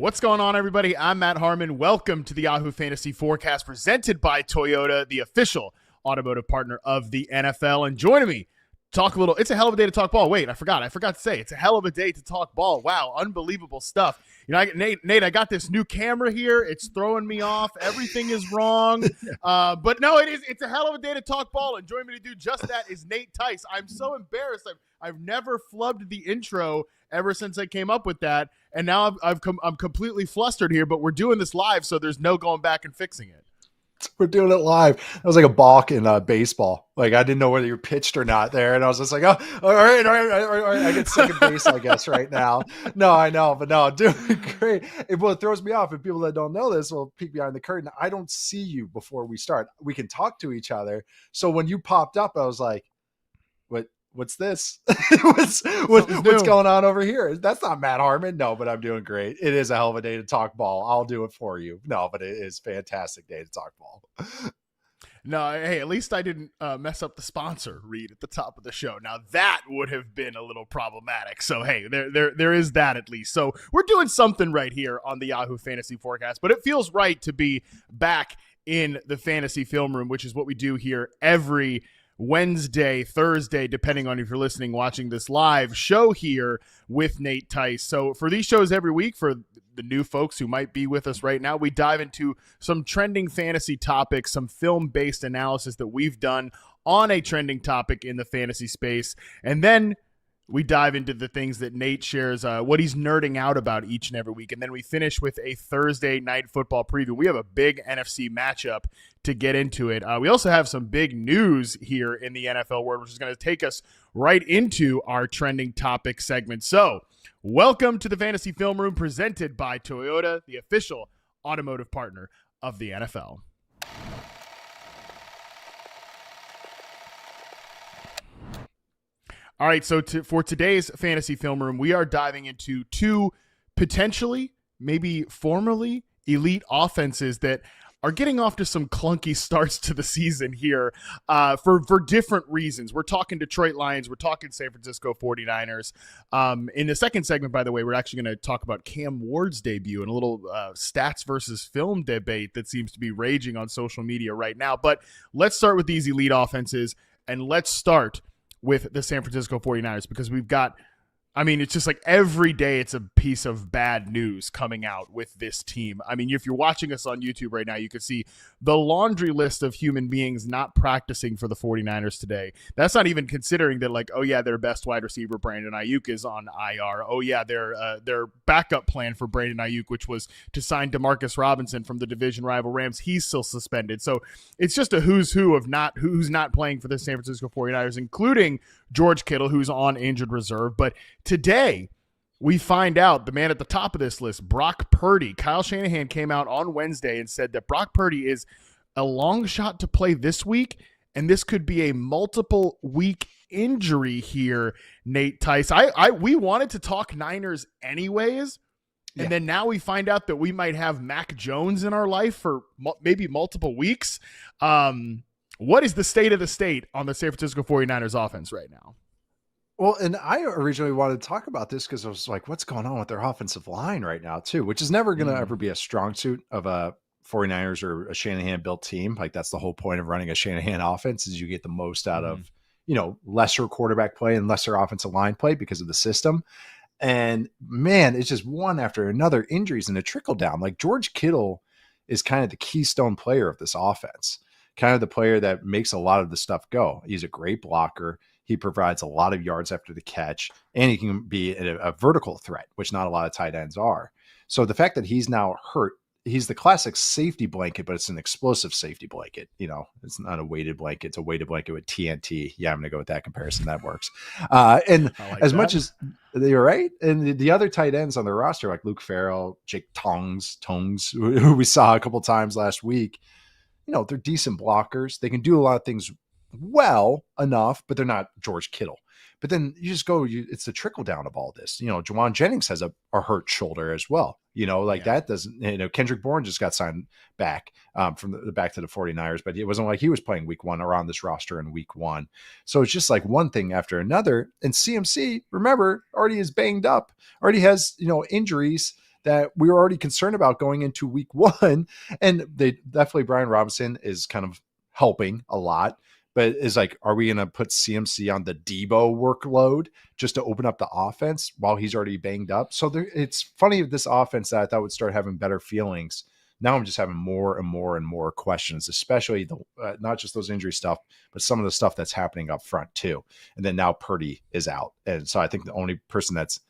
What's going on, everybody? I'm Matt Harmon. Welcome to the Yahoo Fantasy Forecast presented by Toyota, the official automotive partner of the NFL. And joining me, talk a little. It's a hell of a day to talk ball. Wait, I forgot to say it's a hell of a day to talk ball. Wow, unbelievable stuff. You know, Nate, I got this new camera here. It's throwing me off. Everything is wrong. But no, it's a hell of a day to talk ball. And joining me to do just that is Nate Tice. I'm so embarrassed. I've never flubbed the intro ever since I came up with that. And now I'm completely flustered here, but we're doing this live, so there's no going back and fixing it. We're doing it live. That was like a balk in baseball. Like, I didn't know whether you pitched or not there. And I was just like, oh, all right. I get second base, I guess, right now. No, I know, but no, doing great. It throws me off. And people that don't know this will peek behind the curtain. I don't see you before we start. We can talk to each other. So when you popped up, I was like, what's this? what's going on over here? That's not Matt Harmon. No, but I'm doing great. It is a hell of a day to talk ball. I'll do it for you. No, but it is a fantastic day to talk ball. No, hey, at least I didn't mess up the sponsor read at the top of the show. Now that would have been a little problematic. So hey, there is that at least. So we're doing something right here on the Yahoo Fantasy Forecast, but it feels right to be back in the fantasy film room, which is what we do here every Wednesday, Thursday, depending on if you're listening, watching this live show here with Nate Tice. So for these shows every week, for the new folks who might be with us right now, we dive into some trending fantasy topics, some film-based analysis that we've done on a trending topic in the fantasy space. And then we dive into the things that Nate shares, what he's nerding out about each and every week. And then we finish with a Thursday night football preview. We have a big NFC matchup to get into it. We also have some big news here in the NFL world, which is going to take us right into our trending topic segment. So welcome to the Fantasy Film Room presented by Toyota, the official automotive partner of the NFL. All right, so for today's Fantasy Film Room, we are diving into two potentially, maybe formerly, elite offenses that are getting off to some clunky starts to the season here for different reasons. We're talking Detroit Lions. We're talking San Francisco 49ers. In the second segment, by the way, we're actually going to talk about Cam Ward's debut and a little stats versus film debate that seems to be raging on social media right now. But let's start with these elite offenses, and let's start with the San Francisco 49ers, because we've got, I mean, it's just like every day it's a piece of bad news coming out with this team. I mean, if you're watching us on YouTube right now, you can see the laundry list of human beings not practicing for the 49ers today. That's not even considering that, like, oh yeah, their best wide receiver, Brandon Ayuk, is on IR. Oh yeah, their backup plan for Brandon Ayuk, which was to sign Demarcus Robinson from the division rival Rams, he's still suspended. So it's just a who's who of who's not playing for the San Francisco 49ers, including George Kittle, who's on injured reserve. But today, we find out the man at the top of this list, Brock Purdy. Kyle Shanahan came out on Wednesday and said that Brock Purdy is a long shot to play this week, and this could be a multiple week injury here, Nate Tice. We wanted to talk Niners anyways, and then now we find out that we might have Mac Jones in our life for maybe multiple weeks. What is the state of the state on the San Francisco 49ers offense right now? Well, and I originally wanted to talk about this because I was like, what's going on with their offensive line right now, too, which is never going to ever be a strong suit of a 49ers or a Shanahan-built team. Like, that's the whole point of running a Shanahan offense, is you get the most out of, lesser quarterback play and lesser offensive line play because of the system. And, man, it's just one after another injuries and a trickle down. Like, George Kittle is kind of the keystone player of this offense, kind of the player that makes a lot of the stuff go. He's a great blocker. He provides a lot of yards after the catch, and he can be a vertical threat, which not a lot of tight ends are. So the fact that he's now hurt, he's the classic safety blanket, but it's an explosive safety blanket. It's not a weighted blanket. It's a weighted blanket with TNT. Yeah, I'm going to go with that comparison. That works. And as much as you're right, and the other tight ends on the roster, like Luke Farrell, Jake Tongs, who we saw a couple times last week, they're decent blockers. They can do a lot of things well enough, but they're not George Kittle. But then you just go, it's the trickle down of all this. Juwan Jennings has a hurt shoulder as well. That doesn't, Kendrick Bourne just got signed back from the back to the 49ers, but it wasn't like he was playing week one or on this roster in week one. So it's just like one thing after another. And CMC, remember, already is banged up, already has, injuries that we were already concerned about going into week 1. And they definitely, Brian Robinson is kind of helping a lot, but is like, are we going to put CMC on the Debo workload just to open up the offense while he's already banged up? So it's funny, this offense that I thought would start having better feelings. Now I'm just having more and more and more questions, especially not just those injury stuff, but some of the stuff that's happening up front too. And then now Purdy is out. And so I think the only person that's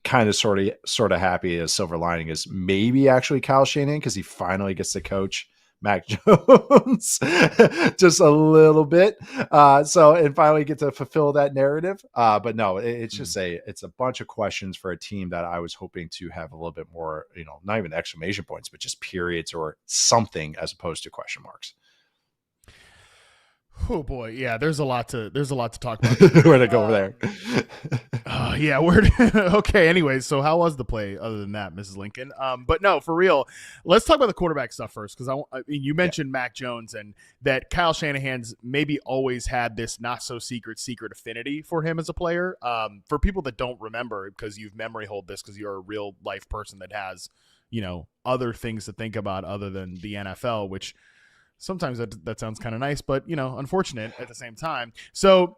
kind of sort of happy as silver lining is maybe actually Kyle Shanahan, because he finally gets to coach Mac Jones just a little bit. And finally get to fulfill that narrative. But no, it's just it's a bunch of questions for a team that I was hoping to have a little bit more, not even exclamation points, but just periods or something as opposed to question marks. Oh boy, yeah. There's a lot to talk about. Where to go over there? Yeah, okay. Anyways, so how was the play other than that, Mrs. Lincoln? But no, for real, let's talk about the quarterback stuff first, because I mean, you mentioned Mac Jones and that Kyle Shanahan's maybe always had this not so secret affinity for him as a player. For people that don't remember, because you've memory hold this because you're a real life person that has other things to think about other than the NFL, which sometimes that sounds kind of nice, but unfortunate at the same time. So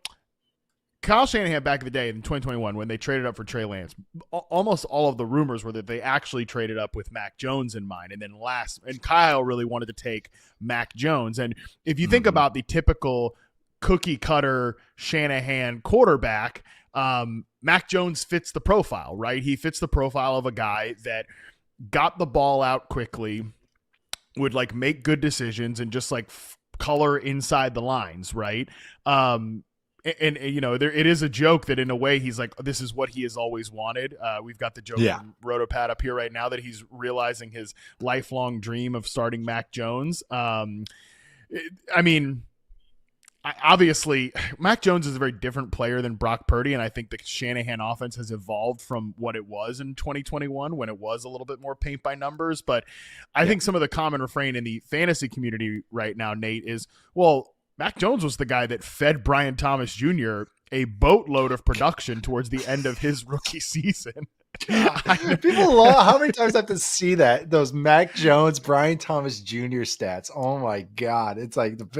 Kyle Shanahan back in the day in 2021, when they traded up for Trey Lance, almost all of the rumors were that they actually traded up with Mac Jones in mind. And then Kyle really wanted to take Mac Jones. And if you think about the typical cookie cutter Shanahan quarterback, Mac Jones fits the profile, right? He fits the profile of a guy that got the ball out quickly, would make good decisions and just color inside the lines, right? And it is a joke that in a way he's this is what he has always wanted. We've got the joke from Rotopad up here right now that he's realizing his lifelong dream of starting Mac Jones. Obviously, Mac Jones is a very different player than Brock Purdy, and I think the Shanahan offense has evolved from what it was in 2021 when it was a little bit more paint by numbers. But I think some of the common refrain in the fantasy community right now, Nate, is, well, Mac Jones was the guy that fed Brian Thomas Jr. a boatload of production towards the end of his rookie season. People love how many times I have to see those Mac Jones, Brian Thomas Jr. stats. Oh my God. It's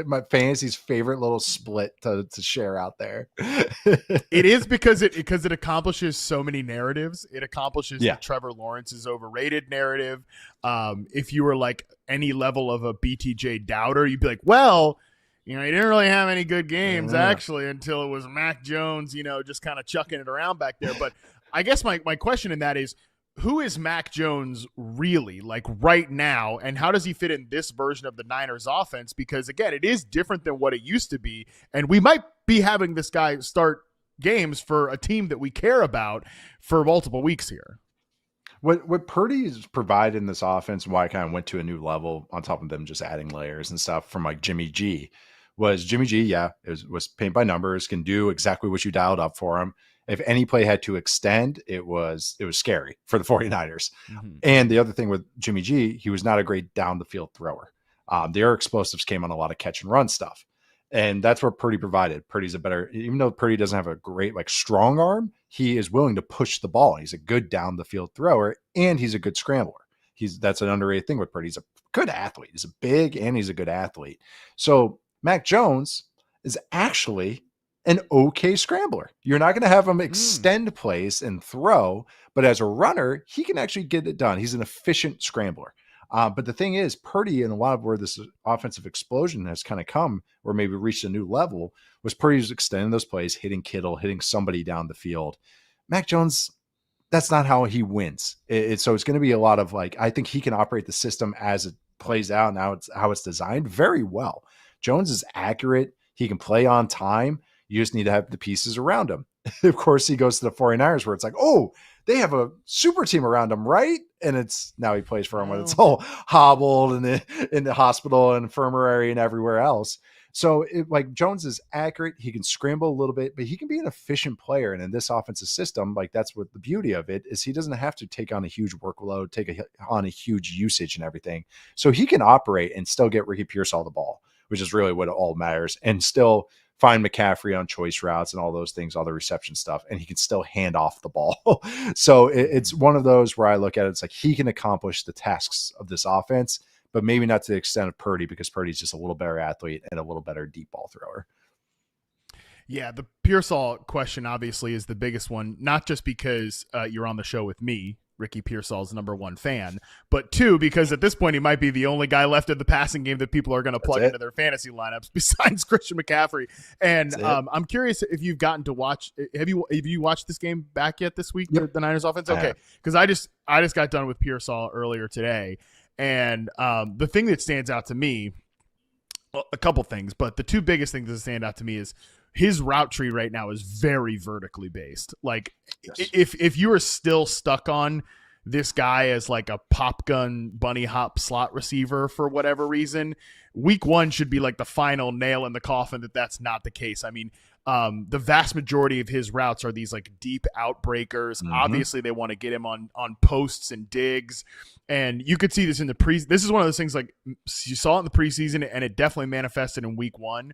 my fantasy's favorite little split to share out there. It is because it accomplishes so many narratives. It accomplishes the Trevor Lawrence is overrated narrative. If you were any level of a BTJ doubter, you'd be like, well, he didn't really have any good games actually until it was Mac Jones, just kind of chucking it around back there. But I guess my question in that is, who is Mac Jones really right now, and how does he fit in this version of the Niners offense? Because again, it is different than what it used to be, and we might be having this guy start games for a team that we care about for multiple weeks here. What Purdy's provided in this offense, and why I kind of went to a new level on top of them just adding layers and stuff from Jimmy G, was Jimmy G, was paint by numbers, can do exactly what you dialed up for him. If any play had to extend, it was scary for the 49ers. Mm-hmm. And the other thing with Jimmy G, he was not a great down the field thrower. Their explosives came on a lot of catch and run stuff. And that's what Purdy provided. Purdy's even though Purdy doesn't have a great strong arm, he is willing to push the ball. He's a good down the field thrower, and he's a good scrambler. That's an underrated thing with Purdy. He's a good athlete. He's a big, and he's a good athlete. So Mac Jones is actually an okay scrambler. You're not going to have him extend plays and throw, but as a runner, he can actually get it done. He's an efficient scrambler. But the thing is, Purdy, and a lot of where this offensive explosion has kind of come, or maybe reached a new level, was Purdy's extending those plays, hitting Kittle, hitting somebody down the field. Mac Jones, that's not how he wins. So it's going to be a lot of I think he can operate the system as it plays out now. It's how it's designed very well. Jones is accurate. He can play on time. You just need to have the pieces around him. Of course, he goes to the 49ers where it's oh, they have a super team around him, right? And now he plays for them when it's all hobbled and in the hospital and infirmary and everywhere else. So Jones is accurate. He can scramble a little bit, but he can be an efficient player. And in this offensive system, that's what the beauty of it is. He doesn't have to take on a huge workload, on a huge usage and everything. So he can operate and still get Ricky Pearsall the ball, which is really what all matters, and still find McCaffrey on choice routes and all those things, all the reception stuff, and he can still hand off the ball. So it's one of those where I look at it, it's like he can accomplish the tasks of this offense, but maybe not to the extent of Purdy, because Purdy's just a little better athlete and a little better deep ball thrower. Yeah, the Pearsall question obviously is the biggest one, not just because you're on the show with me, Ricky Pearsall's #1 fan, but 2, because at this point he might be the only guy left in the passing game that people are going to plug into their fantasy lineups besides Christian McCaffrey. And I'm curious if you've gotten to watch. Have you watched this game back yet this week? Yep. The Niners offense. Okay, because I just got done with Pearsall earlier today, and the thing that stands out to me, well, a couple things, but the 2 biggest things that stand out to me is his route tree right now is very vertically based. Like, yes. if you are still stuck on this guy as like a pop gun bunny hop slot receiver for whatever reason, week 1 should be like the final nail in the coffin that's not the case. I mean, the vast majority of his routes are these like deep outbreakers. Mm-hmm. Obviously they want to get him on posts and digs. And you could see this in this is one of those things, like you saw it in the preseason, and it definitely manifested in week 1.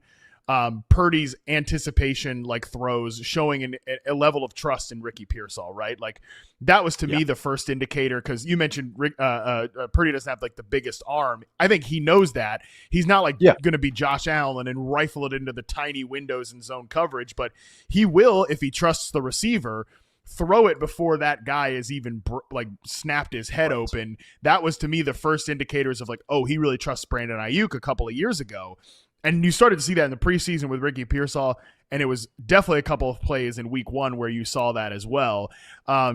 Purdy's anticipation, like throws, showing a level of trust in Ricky Pearsall, right? Like that was to me the first indicator, because you mentioned Purdy doesn't have like the biggest arm. I think he knows that. He's not like going to be Josh Allen and rifle it into the tiny windows in zone coverage, but he will, if he trusts the receiver, throw it before that guy is even like snapped his head open. That was to me the first indicators of like, oh, he really trusts Brandon Ayuk a couple of years ago. And you started to see that in the preseason with Ricky Pearsall, and it was definitely a couple of plays in week 1 where you saw that as well.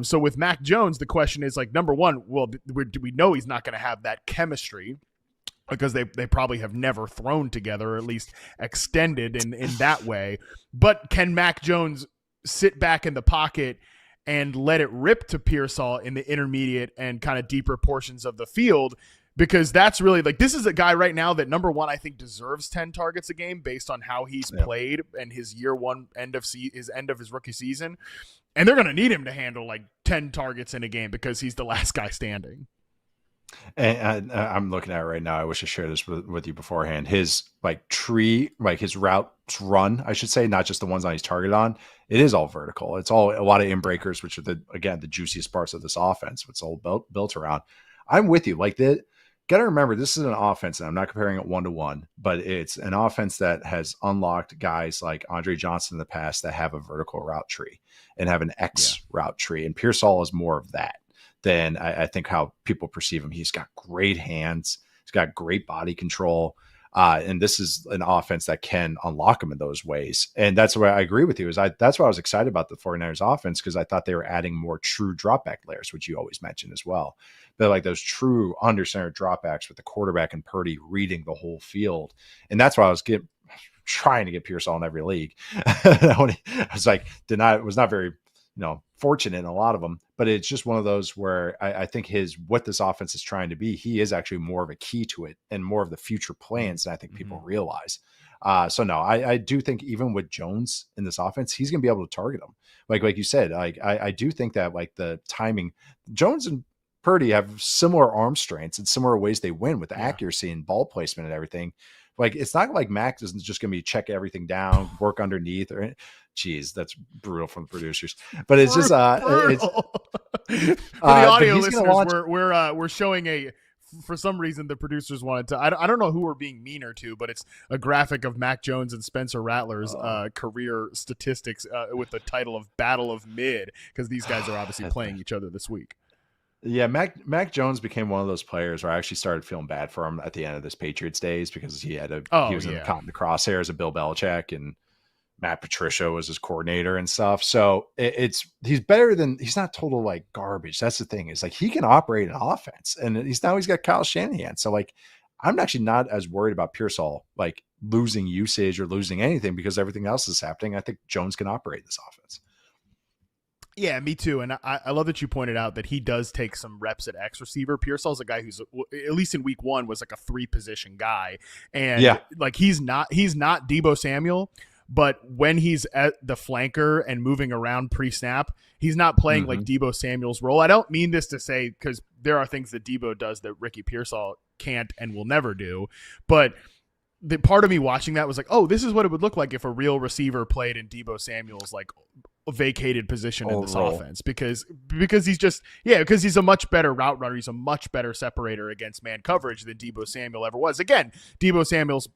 So with Mac Jones, the question is like, number 1, well, do we know he's not going to have that chemistry, because they probably have never thrown together, or at least extended in that way. But can Mac Jones sit back in the pocket and let it rip to Pearsall in the intermediate and kind of deeper portions of the field? Because that's really like, this is a guy right now that, number 1, I think deserves 10 targets a game based on how he's played and his year 1 end of his rookie season. And they're going to need him to handle like 10 targets in a game because he's the last guy standing. And I'm looking at it right now. I wish I shared this with you beforehand. His like tree, like his routes run, I should say, not just the ones that he's targeted on. It is all vertical. It's all a lot of in-breakers, which are the juiciest parts of this offense. It's all built around. I'm with you. Like that. Got to remember, this is an offense, and I'm not comparing it 1-to-1, but it's an offense that has unlocked guys like Andre Johnson in the past that have a vertical route tree and have an X route tree. And Pearsall is more of that than I think how people perceive him. He's got great hands. He's got great body control. And this is an offense that can unlock him in those ways. And that's where I agree with you. That's why I was excited about the 49ers offense, because I thought they were adding more true dropback layers, which you always mention as well. But like those true under center dropbacks with the quarterback and Purdy reading the whole field. And that's why I was trying to get Pearsall in every league. I was like, was not very, fortunate in a lot of them, but it's just one of those where I think what this offense is trying to be, he is actually more of a key to it and more of the future plans than I think people realize. So no, I do think even with Jones in this offense, he's going to be able to target him. Like you said, I do think that like the timing, Jones and Purdy have similar arm strengths and similar ways they win with accuracy and ball placement and everything. Like, it's not like Mac isn't just going to be check everything down, work underneath, or geez, that's brutal from the producers. But it's just it's for the audio listeners, we're showing for some reason the producers wanted to. I don't know who we're being meaner to, but it's a graphic of Mac Jones and Spencer Rattler's career statistics with the title of Battle of Mid, because these guys are obviously playing each other this week. Yeah, Mac Jones became one of those players where I actually started feeling bad for him at the end of this Patriots days, because he was caught in the crosshairs of Bill Belichick, and Matt Patricia was his coordinator and stuff. So he's better than, he's not total like garbage. That's the thing, is like he can operate an offense, and he's got Kyle Shanahan. So like I'm actually not as worried about Pearsall like losing usage or losing anything, because everything else is happening. I think Jones can operate this offense. Yeah, me too. And I love that you pointed out that he does take some reps at X receiver. Pearsall's a guy who's, at least in week 1, was like a 3-position guy. And like he's not Debo Samuel, but when he's at the flanker and moving around pre-snap, he's not playing like Debo Samuel's role. I don't mean this to say, because there are things that Debo does that Ricky Pearsall can't and will never do, but the part of me watching that was like, oh, this is what it would look like if a real receiver played in Debo Samuel's like vacated position in this offense, because because he's a much better route runner. He's a much better separator against man coverage than Debo Samuel ever was. Again, Debo Samuel's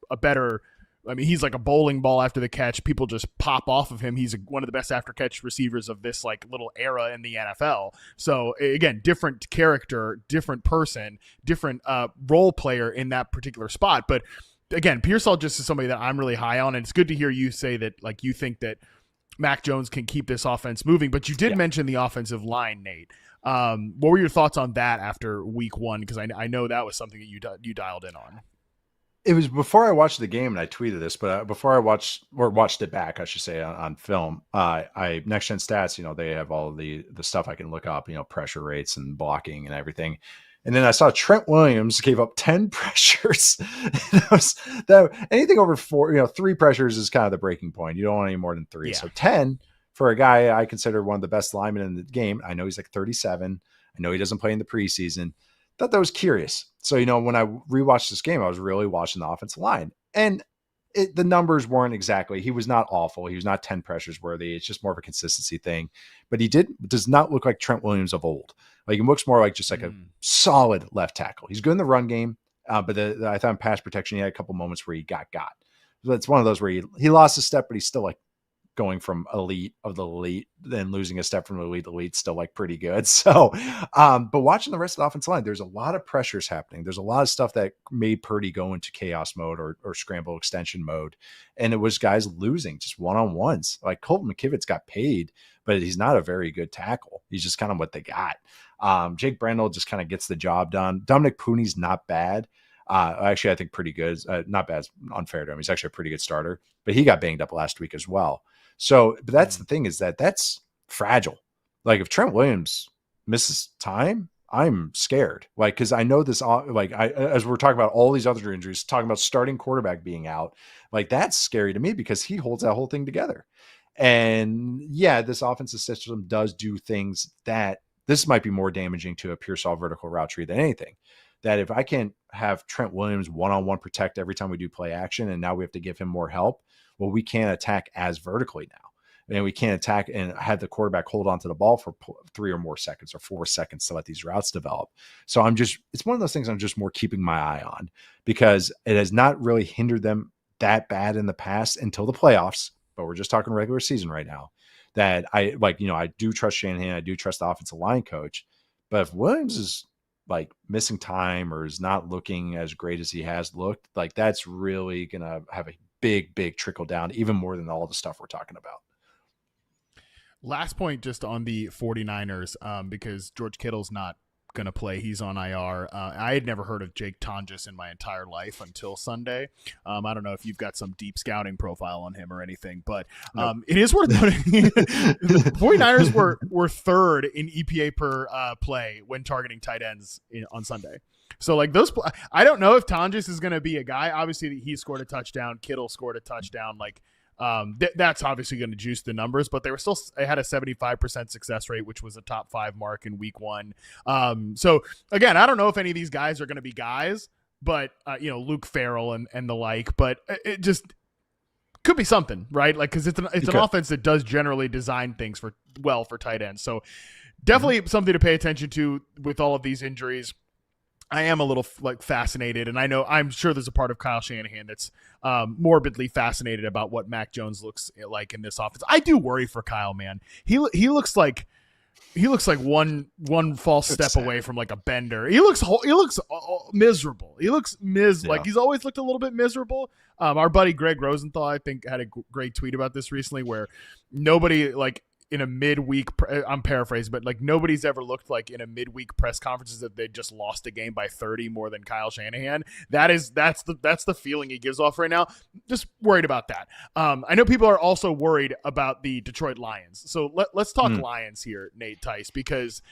he's like a bowling ball after the catch. People just pop off of him. He's one of the best after catch receivers of this like little era in the NFL. So again, different character, different person, different role player in that particular spot. But again, Pearsall just is somebody that I'm really high on, and it's good to hear you say that like you think that Mac Jones can keep this offense moving. But you did mention the offensive line, Nate. What were your thoughts on that after week one? Because I know that was something that you dialed in on. It was before I watched the game, and I tweeted this, but before I watched it back, I should say, on film, I Next Gen Stats, they have all the stuff I can look up, pressure rates and blocking and everything. And then I saw Trent Williams gave up 10 pressures. Anything over 4, 3 pressures is kind of the breaking point. You don't want any more than 3. Yeah. So 10 for a guy I consider one of the best linemen in the game. I know he's like 37. I know he doesn't play in the preseason. Thought that was curious. So, when I rewatched this game, I was really watching the offensive line. And the numbers weren't exactly, he was not awful. He was not 10 pressures worthy. It's just more of a consistency thing. But he does not look like Trent Williams of old. Like, he looks more like just like a solid left tackle. He's good in the run game, but I thought in pass protection, he had a couple moments where he got. So it's one of those where he lost a step, but he's still like going from elite of the elite, then losing a step from elite to elite, still like pretty good. So, but watching the rest of the offensive line, there's a lot of pressures happening. There's a lot of stuff that made Purdy go into chaos mode or scramble extension mode. And it was guys losing just one-on-ones. Like Colton McKivitz got paid, but he's not a very good tackle. He's just kind of what they got. Jake Brendel just kind of gets the job done. Dominic Pooney's not bad. Actually, I think pretty good. Not bad. It's unfair to him. He's actually a pretty good starter, but he got banged up last week as well. So, but that's the thing, is that's fragile. Like, if Trent Williams misses time, I'm scared. Like, because I know this, as we're talking about all these other injuries, talking about starting quarterback being out, like, that's scary to me because he holds that whole thing together. And yeah, this offensive system does do things that this might be more damaging to a Pearsall vertical route tree than anything. That if I can have Trent Williams one-on-one protect every time we do play action, and now we have to give him more help, well, we can't attack as vertically now. And we can't attack and have the quarterback hold onto the ball for 3 or more seconds or 4 seconds to let these routes develop. So it's one of those things I'm just more keeping my eye on, because it has not really hindered them that bad in the past until the playoffs, but we're just talking regular season right now. That I do trust Shanahan. I do trust the offensive line coach, but if Williams is like missing time or is not looking as great as he has looked, like, that's really going to have a big trickle down, even more than all the stuff we're talking about. Last point just on the 49ers, because George Kittle's not going to play. He's on IR. I had never heard of Jake Tonjes in my entire life until Sunday. I don't know if you've got some deep scouting profile on him or anything, but it is worth noting the 49ers were third in EPA per play when targeting tight ends on Sunday. So like I don't know if Tonjes is going to be a guy. Obviously he scored a touchdown. Kittle scored a touchdown. Like, that's obviously going to juice the numbers, but they had a 75% success rate, which was a top 5 mark in week 1. So again, I don't know if any of these guys are going to be guys, but Luke Farrell and the like, but it just could be something, right? Like, cause it's an offense that does generally design things for tight ends. So definitely something to pay attention to with all of these injuries. I am a little fascinated, and I'm sure there's a part of Kyle Shanahan that's morbidly fascinated about what Mac Jones looks like in this offense. I do worry for Kyle, man. He looks like one false step away from like a bender. He looks miserable. He looks like he's always looked a little bit miserable. Our buddy Greg Rosenthal, I think, had a great tweet about this recently, where nobody like in a midweek, I'm paraphrasing, but like nobody's ever looked like in a midweek press conferences that they just lost a game by 30 more than Kyle Shanahan. That's the feeling he gives off right now. Just worried about that. I know people are also worried about the Detroit Lions. So let's talk Lions here, Nate Tice, because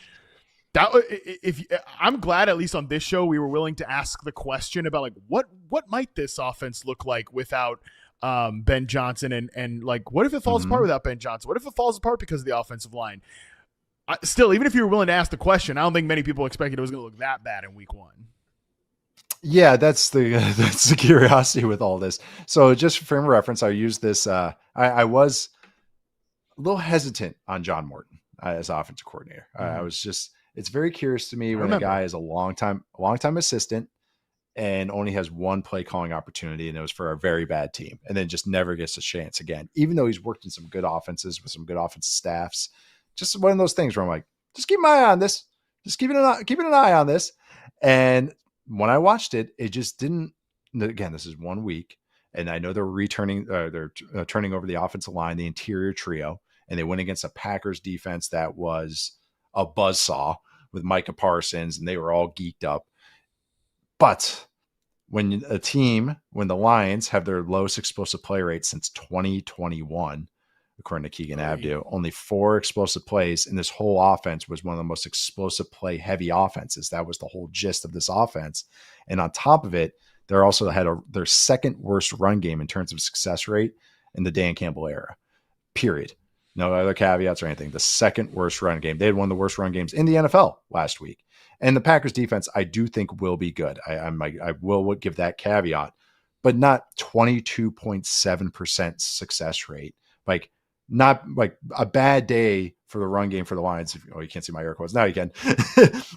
I'm glad at least on this show we were willing to ask the question about like what might this offense look like without Ben Johnson and like, what if it falls apart without Ben Johnson? What if it falls apart because of the offensive line? Still, even if you were willing to ask the question, I don't think many people expected it was going to look that bad in week 1. Yeah, that's the that's the curiosity with all this. So just for frame of reference, I'll use this. I was a little hesitant on John Morton as offensive coordinator. I was just, it's very curious to me I when a remember. guy is a long time assistant and only has one play calling opportunity, and it was for a very bad team, and then just never gets a chance again, even though he's worked in some good offenses with some good offensive staffs. Just one of those things where I'm like, just keep my eye on this, just keeping an eye on this. And when I watched it, it just didn't. Again, this is 1 week, and I know they're turning over the offensive line, the interior trio, and they went against a Packers defense that was a buzzsaw with Micah Parsons, and they were all geeked up. But when the Lions have their lowest explosive play rate since 2021, according to Keegan Abdu, only 4 explosive plays, and this whole offense was one of the most explosive play heavy offenses. That was the whole gist of this offense. And on top of it, they also had their second worst run game in terms of success rate in the Dan Campbell era, period. No other caveats or anything. The second worst run game. They had one of the worst run games in the NFL last week. And the Packers defense, I do think, will be good. I will give that caveat, but not 22.7% success rate. Like, not like a bad day for the run game for the Lions. You can't see my air quotes. Now you can.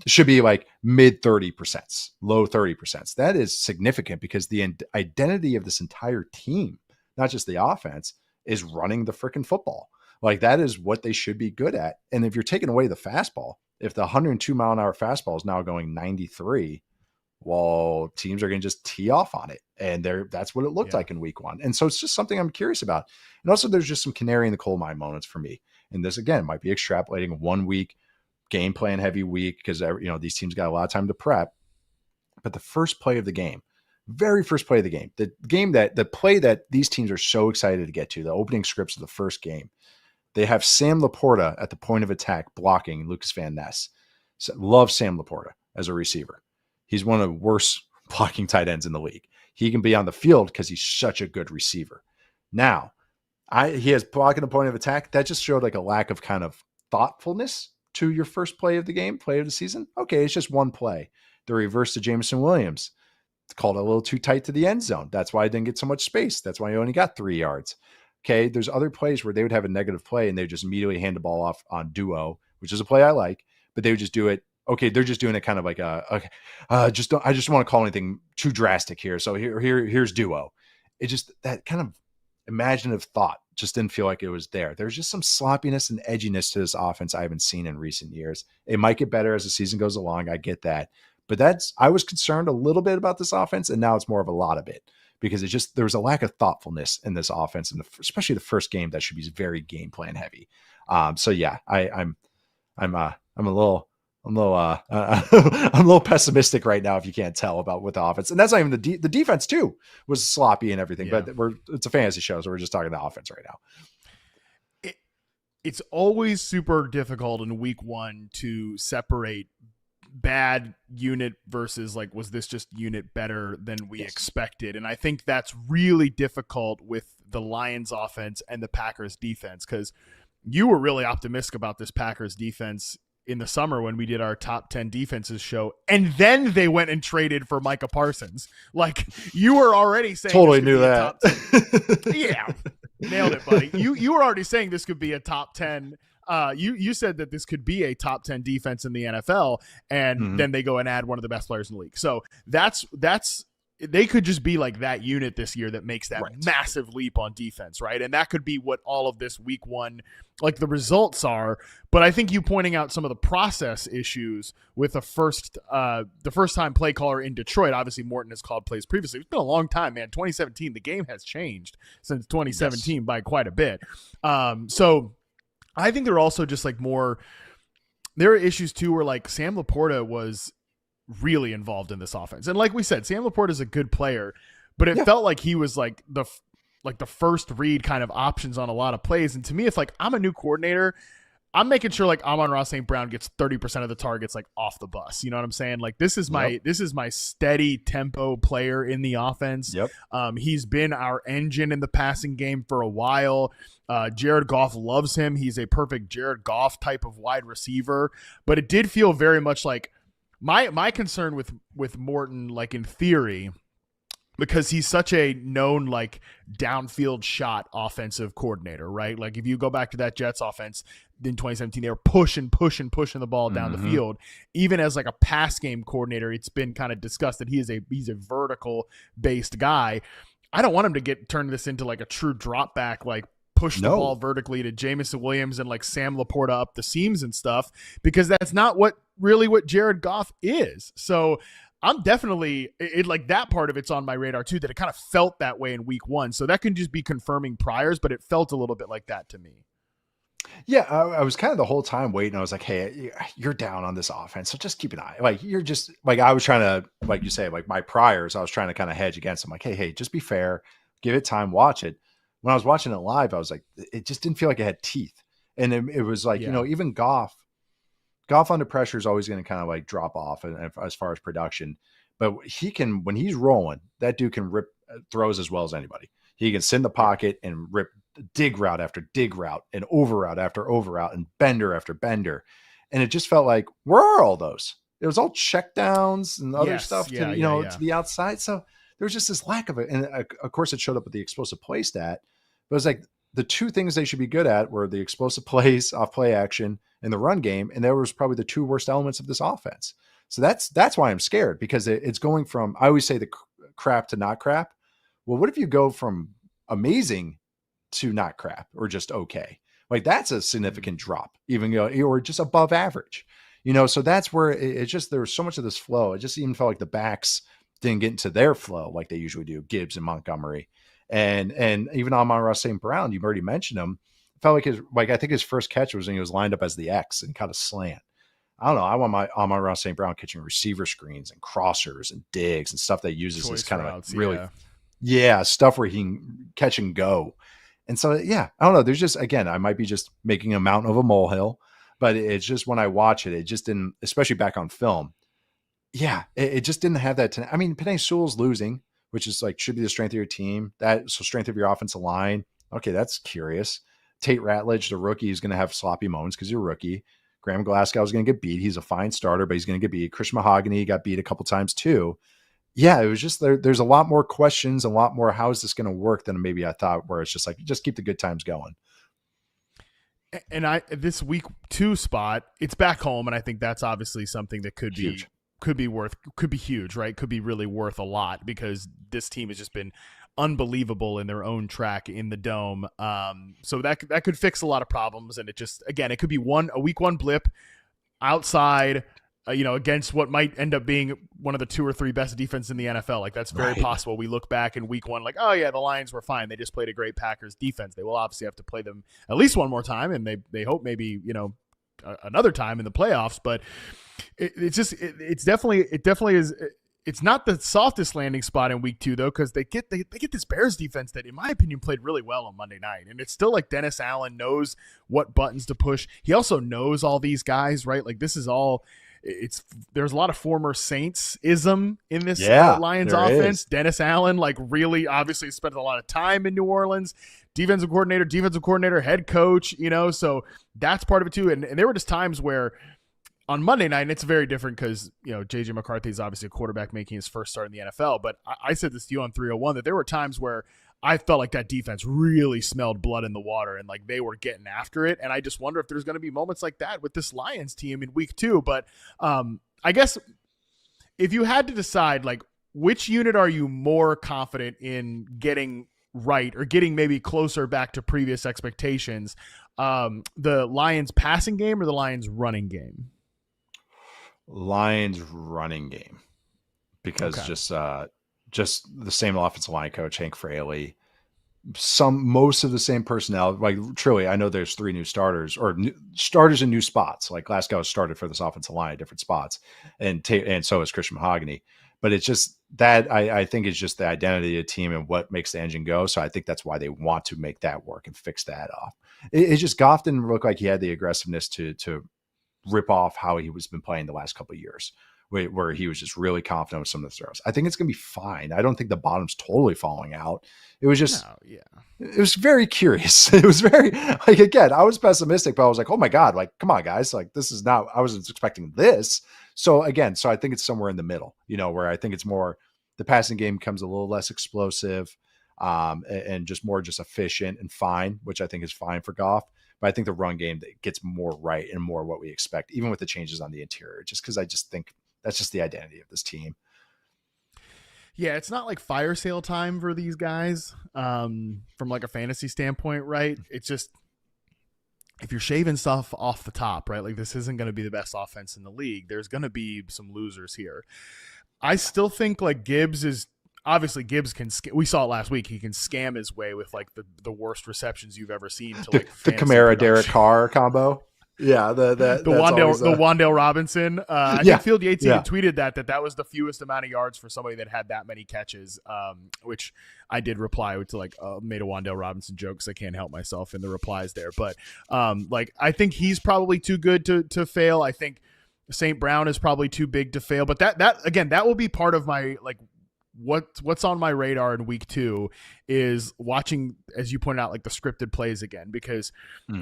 Should be like mid 30%, low 30%. That is significant because the identity of this entire team, not just the offense, is running the freaking football. Like, that is what they should be good at. And if you're taking away the fastball, if the 102 mile an hour fastball is now going 93, well, teams are going to just tee off on it. And that's what it looked like in week 1. And so it's just something I'm curious about. And also there's just some canary in the coal mine moments for me. And this, again, might be extrapolating 1 week game plan heavy week because, these teams got a lot of time to prep. But the first play of the game, very first play of the game, the play that these teams are so excited to get to, the opening scripts of the first game, they have Sam Laporta at the point of attack blocking Lucas Van Ness. So, love Sam Laporta as a receiver. He's one of the worst blocking tight ends in the league. He can be on the field because he's such a good receiver. Now, he has blocking the point of attack. That just showed like a lack of kind of thoughtfulness to your first play of the game, play of the season. Okay, it's just one play. The reverse to Jameson Williams. It's called a little too tight to the end zone. That's why I didn't get so much space. That's why he only got 3 yards. Okay, there's other plays where they would have a negative play and they just immediately hand the ball off on duo, which is a play I like, but they would just do it. Okay, they're just doing it kind of like I just don't want to call anything too drastic here. So here's duo. It just, that kind of imaginative thought just didn't feel like it was there. There's just some sloppiness and edginess to this offense I haven't seen in recent years. It might get better as the season goes along. I get that. But I was concerned a little bit about this offense, and now it's more of a lot of it. Because there was a lack of thoughtfulness in this offense, and especially the first game that should be very game plan heavy. So yeah, I'm a little I'm a little pessimistic right now if you can't tell about what the offense, and that's not even the defense too was sloppy and everything. Yeah. But it's a fantasy show, so we're just talking the offense right now. It's always super difficult in week 1 to separate bad unit versus like, was this just unit better than we expected? And I think that's really difficult with the Lions offense and the Packers defense, because you were really optimistic about this Packers defense in the summer when we did our top 10 defenses show, and then they went and traded for Micah Parsons. Like, you were already saying totally knew that. Yeah, nailed it, buddy. You were already saying this could be a top 10. You said that this could be a top 10 defense in the NFL, and then they go and add one of the best players in the league. So that's they could just be like that unit this year that makes that massive leap on defense, right? And that could be what all of this week 1, like the results are. But I think you pointing out some of the process issues with the first time play caller in Detroit. Obviously, Morton has called plays previously. It's been a long time, man. 2017, the game has changed since 2017 by quite a bit. So I think there are also just like there are issues too where like Sam Laporta was really involved in this offense. And like we said, Sam Laporta is a good player, but it felt like he was like the first read kind of options on a lot of plays. And to me, if like I'm a new coordinator, I'm making sure like Amon-Ra St. Brown gets 30% of the targets like off the bus. You know what I'm saying? Like this is my steady tempo player in the offense. Yep. He's been our engine in the passing game for a while. Jared Goff loves him. He's a perfect Jared Goff type of wide receiver, but it did feel very much like My concern with Morton, like in theory, because he's such a known like downfield shot offensive coordinator, right? Like if you go back to that Jets offense in 2017, they were pushing the ball down the field. Even as like a pass game coordinator, it's been kind of discussed that he's a vertical based guy. I don't want him to get turned this into like a true drop back, like push the ball vertically to Jamison Williams and like Sam Laporta up the seams and stuff, because that's not what Jared Goff is. So I'm definitely like that part of it's on my radar too, that it kind of felt that way in week 1. So that can just be confirming priors, but it felt a little bit like that to me. Yeah, I was kind of the whole time waiting. I was like, hey, you're down on this offense, so just keep an eye. Like you're just like, I was trying to, like you say, like my priors, I was trying to kind of hedge against them. Like, hey, just be fair, give it time, watch it. When I was watching it live, I was like, it just didn't feel like it had teeth. And it was like, even Goff under pressure is always going to kind of like drop off as far as production, but he can, when he's rolling, that dude can rip throws as well as anybody. He can sit in the pocket and rip dig route after dig route and over route after over route and bender after bender. And it just felt like, where are all those? It was all check downs and other stuff to the outside. So there was just this lack of it. And of course it showed up with the explosive play stat, but it was like the two things they should be good at were the explosive plays off play action and the run game. And there was probably the two worst elements of this offense. So that's why I'm scared, because it's going from, I always say the crap to not crap. Well, what if you go from amazing to not crap or just okay? Like that's a significant drop, even or just above average, so that's where it just, there was so much of this flow. It just even felt like the backs didn't get into their flow like they usually do, Gibbs and Montgomery. And even Amon-Ra St. Brown, you've already mentioned him. It felt like I think his first catch was when he was lined up as the X and kind of slant. I don't know. I want my Amon-Ra St. Brown catching receiver screens and crossers and digs and stuff that uses this kind of like stuff where he can catch and go. And so, I don't know. There's just, again, I might be just making a mountain of a molehill, but it's just when I watch it, it just didn't, especially back on film. Yeah, it just didn't have that. I mean, Penei Sewell's losing, which is like, should be the strength of your team. So strength of your offensive line. Okay, that's curious. Tate Ratledge, the rookie, is going to have sloppy moments because you're a rookie. Graham Glasgow is going to get beat. He's a fine starter, but he's going to get beat. Christian Mahogany got beat a couple times too. Yeah, it was just there's a lot more questions, a lot more how is this going to work than maybe I thought, where it's just like, just keep the good times going. And this week 2 spot, it's back home, and I think that's obviously something that could be huge, right? Could be really worth a lot, because this team has just been unbelievable in their own track in the dome. So that could fix a lot of problems, and it just, again, it could be a week 1 blip outside, against what might end up being one of the 2 or 3 best defense in the NFL. Like that's very possible. We look back in week 1, like, oh yeah, the Lions were fine. They just played a great Packers defense. They will obviously have to play them at least one more time, and they hope maybe, another time in the playoffs, but it definitely is. It's not the softest landing spot in week 2 though, because they get this Bears defense that, in my opinion, played really well on Monday night, and it's still like Dennis Allen knows what buttons to push. He also knows all these guys, right? Like this is all. There's a lot of former Saints-ism in this Lions offense. Is. Dennis Allen, like really obviously spent a lot of time in New Orleans, defensive coordinator, head coach, so that's part of it too. And there were just times where on Monday night, and it's very different because, JJ McCarthy is obviously a quarterback making his first start in the NFL. But I said this to you on 301 that there were times where I felt like that defense really smelled blood in the water, and like they were getting after it. And I just wonder if there's going to be moments like that with this Lions team in week 2. But I guess if you had to decide, like, which unit are you more confident in getting right or getting maybe closer back to previous expectations, the Lions passing game or the Lions running game? Lions running game, because just the same offensive line coach, Hank Fraley, most of the same personnel. Like truly, I know there's 3 new starters starters in new spots. Like Glasgow started for this offensive line at different spots, and so is Christian Mahogany. But it's just that I think it's just the identity of the team and what makes the engine go. So I think that's why they want to make that work and fix that off. It just, Goff didn't look like he had the aggressiveness to rip off how he was been playing the last couple of years, where he was just really confident with some of the throws. I think it's going to be fine. I don't think the bottom's totally falling out. It was just, it was very curious. It was very, like, again, I was pessimistic, but I was like, oh my God, like, come on, guys. Like, this is not, I wasn't expecting this. So again, I think it's somewhere in the middle, where I think it's more, the passing game becomes a little less explosive and just more just efficient and fine, which I think is fine for Goff. But I think the run game that gets more right and more what we expect, even with the changes on the interior, just because I just think that's just the identity of this team. Yeah, it's not like fire sale time for these guys from like a fantasy standpoint, right? It's just, if you're shaving stuff off the top, right? Like, this isn't going to be the best offense in the league. There's going to be some losers here. I still think like Gibbs can, we saw it last week. He can scam his way with like the worst receptions you've ever seen to like the Kamara Derek Carr combo. Yeah, the Wan'Dale Robinson. I think Field Yates even tweeted that was the fewest amount of yards for somebody that had that many catches. Which I did reply to, like, made a Wan'Dale Robinson joke because I can't help myself in the replies there. But like, I think he's probably too good to fail. I think St. Brown is probably too big to fail. But that will be part of my, like, what's on my radar in week 2 is watching, as you pointed out, like the scripted plays again, because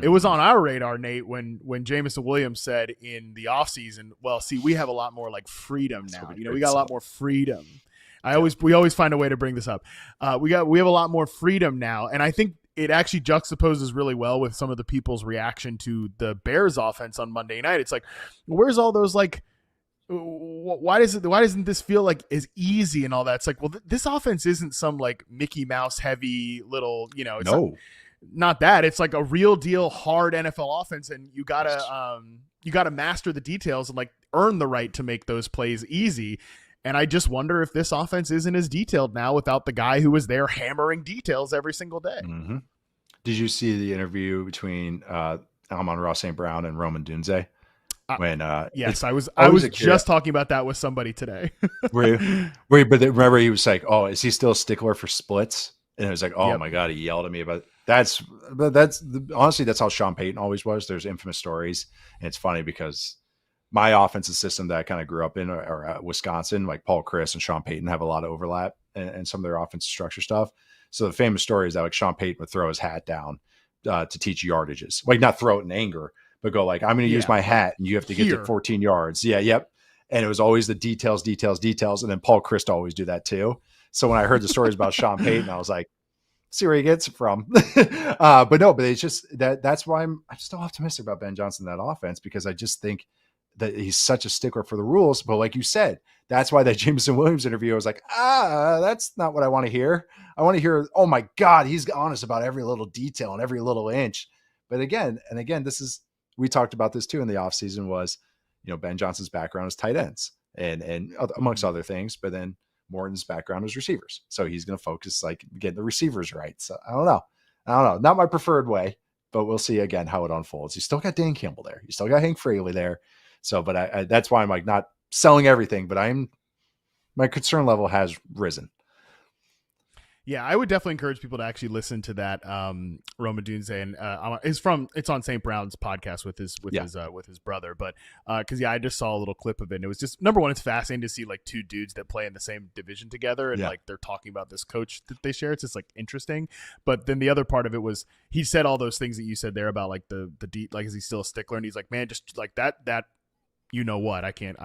it was on our radar, Nate, when Jameson Williams said in the offseason, well, see, we have a lot more like freedom now. We got a lot more freedom. We always find a way to bring this up. We have a lot more freedom now. And I think it actually juxtaposes really well with some of the people's reaction to the Bears offense on Monday night. It's like, where's all those, like, why doesn't this feel like as easy and all that? It's like, well, this offense isn't some like Mickey Mouse heavy little, it's not that. It's like a real deal hard NFL offense, and you gotta master the details and like earn the right to make those plays easy. And I just wonder if this offense isn't as detailed now without the guy who was there hammering details every single day. Mm-hmm. Did you see the interview between Amon-Ra St. Brown and Roman Dunze? Yes, I was just talking about that with somebody today. But remember he was like, oh, is he still a stickler for splits? And it was like, oh my God, he yelled at me about that's honestly, that's how Sean Payton always was. There's infamous stories. And it's funny because my offensive system that I kind of grew up in, or Wisconsin, like Paul Chris and Sean Payton have a lot of overlap and some of their offensive structure stuff. So the famous story is that like Sean Payton would throw his hat down to teach yardages, like not throw it in anger, but go like, I'm going to use my hat and you have to get to 14 yards. Yeah. Yep. And it was always the details. And then Paul Christ always do that too. So when I heard the stories about Sean Payton, I was like, see where he gets it from. But it's just that's why I'm still optimistic about Ben Johnson in that offense, because I just think that he's such a stickler for the rules. But like you said, that's why that Jameson Williams interview, I was like, that's not what I want to hear. I want to hear, oh my God, he's honest about every little detail and every little inch. But again, we talked about this too in the offseason, was, Ben Johnson's background is tight ends and amongst other things, but then Morton's background is receivers. So he's going to focus like getting the receivers right. So I don't know. Not my preferred way, but we'll see again how it unfolds. You still got Dan Campbell there. You still got Hank Fraley there. So, but I that's why I'm like not selling everything, but my concern level has risen. Yeah, I would definitely encourage people to actually listen to that Roman Dunze, and it's on St. Brown's podcast with his brother. But because I just saw a little clip of it, and it was just, number one, it's fascinating to see like two dudes that play in the same division together, and like they're talking about this coach that they share. It's just like interesting. But then the other part of it was he said all those things that you said there about like the deep, like, is he still a stickler? And he's like, man, just like that. You know what? I can't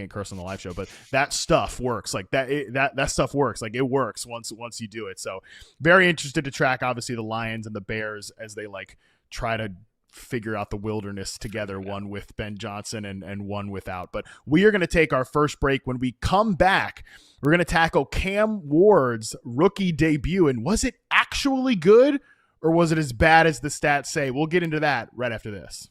curse on the live show, but that stuff works. Like that stuff works. Like it works once you do it. So very interested to track, obviously, the Lions and the Bears as they like try to figure out the wilderness together, one with Ben Johnson and one without. But we are going to take our first break. When we come back, we're going to tackle Cam Ward's rookie debut. And was it actually good, or was it as bad as the stats say? We'll get into that right after this.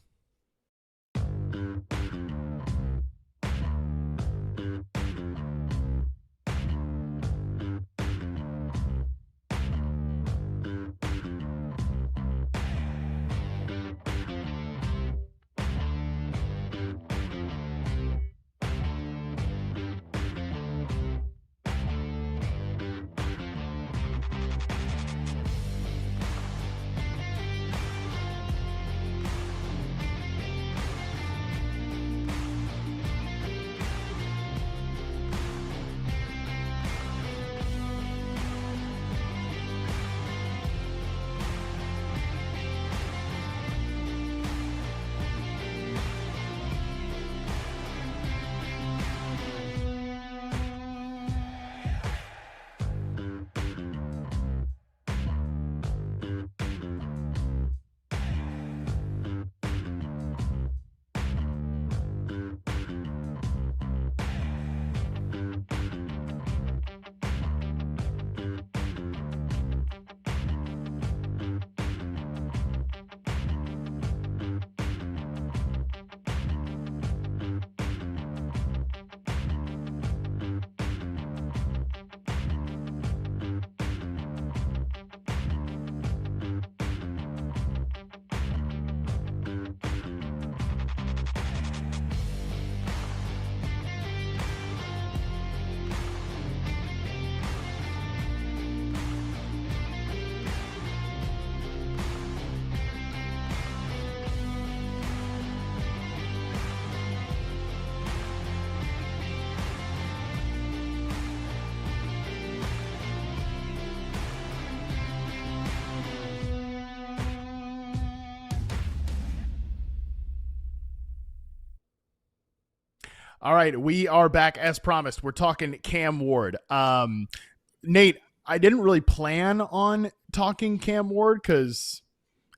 All right, we are back as promised. We're talking Cam Ward. Nate, I didn't really plan on talking Cam Ward because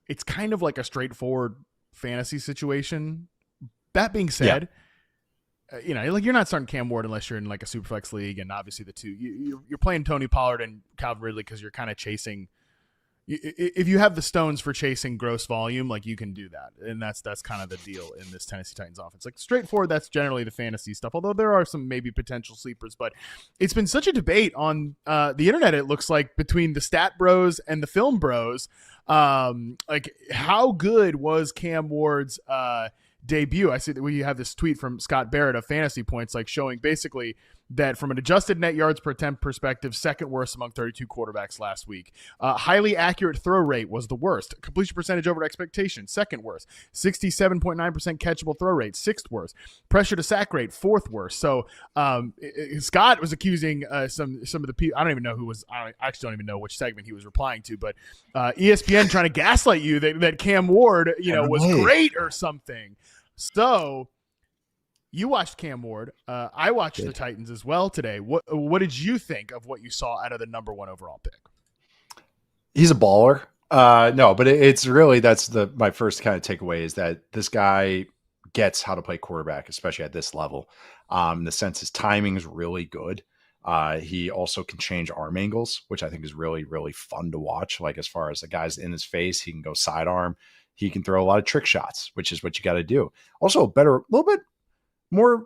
it's kind of like a straightforward fantasy situation. That being said, like you're not starting Cam Ward unless you're in like a Superflex league, and obviously the two you're playing Tony Pollard and Calvin Ridley because you're kind of chasing. If you have the stones for chasing gross volume, like you can do that, and that's kind of the deal in this Tennessee Titans offense. Like straightforward, that's generally the fantasy stuff. Although there are some maybe potential sleepers, but it's been such a debate on the internet. It looks like between the stat bros and the film bros, like how good was Cam Ward's debut? I see that we have this tweet from Scott Barrett of Fantasy Points, like showing basically that from an adjusted net yards per attempt perspective, second worst among 32 quarterbacks last week. Highly accurate throw rate was the worst. Completion percentage over expectation, second worst. 67.9% catchable throw rate, sixth worst. Pressure to sack rate, fourth worst. So Scott was accusing some of the people. I don't even know who was. I actually don't even know which segment he was replying to, but ESPN trying to gaslight you that Cam Ward, was great or something. So you watched Cam Ward. I watched the Titans as well today. What did you think of what you saw out of the number 1 overall pick? He's a baller. No, but it's really, that's my first kind of takeaway is that this guy gets how to play quarterback, especially at this level. In the sense his timing is really good. He also can change arm angles, which I think is really, really fun to watch. Like as far as the guy's in his face, he can go sidearm. He can throw a lot of trick shots, which is what you got to do. Also a little bit more.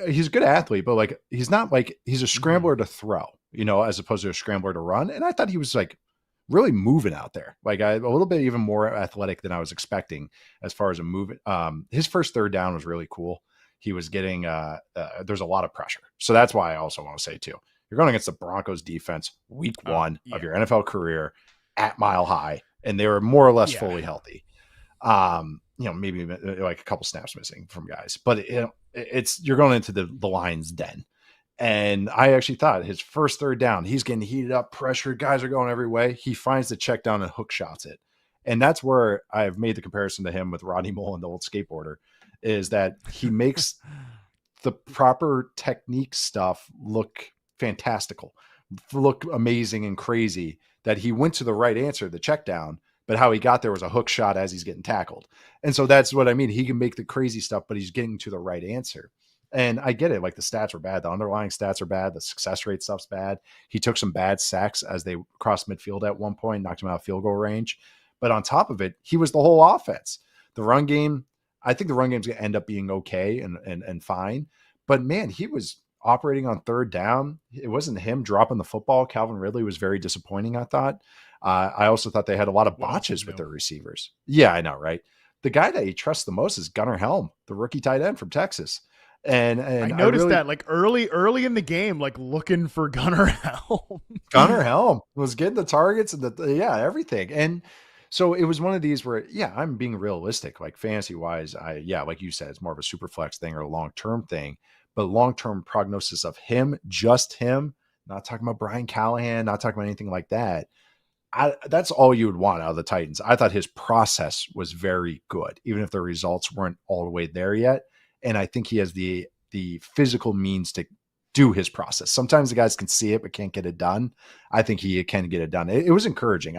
He's a good athlete, but like, he's not like, he's a scrambler to throw, as opposed to a scrambler to run. And I thought he was like really moving out there, like a little bit even more athletic than I was expecting as far as a movement. His first third down was really cool. He was getting, there's a lot of pressure. So that's why I also want to say too, you're going against the Broncos defense week 1 of your NFL career at Mile High. And they were more or less fully healthy. Maybe like a couple snaps missing from guys, but you're going into the Lions den. And I actually thought his first third down, he's getting heated up, pressured, guys are going every way. He finds the check down and hook shots it. And that's where I've made the comparison to him with Rodney Mullen, the old skateboarder, is that he makes the proper technique stuff look fantastical, look amazing and crazy, that he went to the right answer, the check down, but how he got there was a hook shot as he's getting tackled. And so that's what I mean. He can make the crazy stuff, but he's getting to the right answer. And I get it. Like the stats are bad. The underlying stats are bad. The success rate stuff's bad. He took some bad sacks as they crossed midfield at one point, knocked him out of field goal range. But on top of it, he was the whole offense. The run game, I think the run game's going to end up being okay and fine. But man, he was operating on third down. It wasn't him dropping the football. Calvin Ridley was very disappointing, I thought. I also thought they had a lot of botches with their receivers. Yeah, I know, right? The guy that he trusts the most is Gunnar Helm, the rookie tight end from Texas. And I noticed that like early in the game, like looking for Gunnar Helm. Gunnar Helm was getting the targets and everything. And so it was one of these where, I'm being realistic, like fantasy wise. Like you said, it's more of a super flex thing or a long-term thing, but long-term prognosis of him, just him, not talking about Brian Callahan, not talking about anything like that. That's all you would want out of the Titans. I thought his process was very good, even if the results weren't all the way there yet. And I think he has the physical means to do his process. Sometimes the guys can see it, but can't get it done. I think he can get it done. It was encouraging.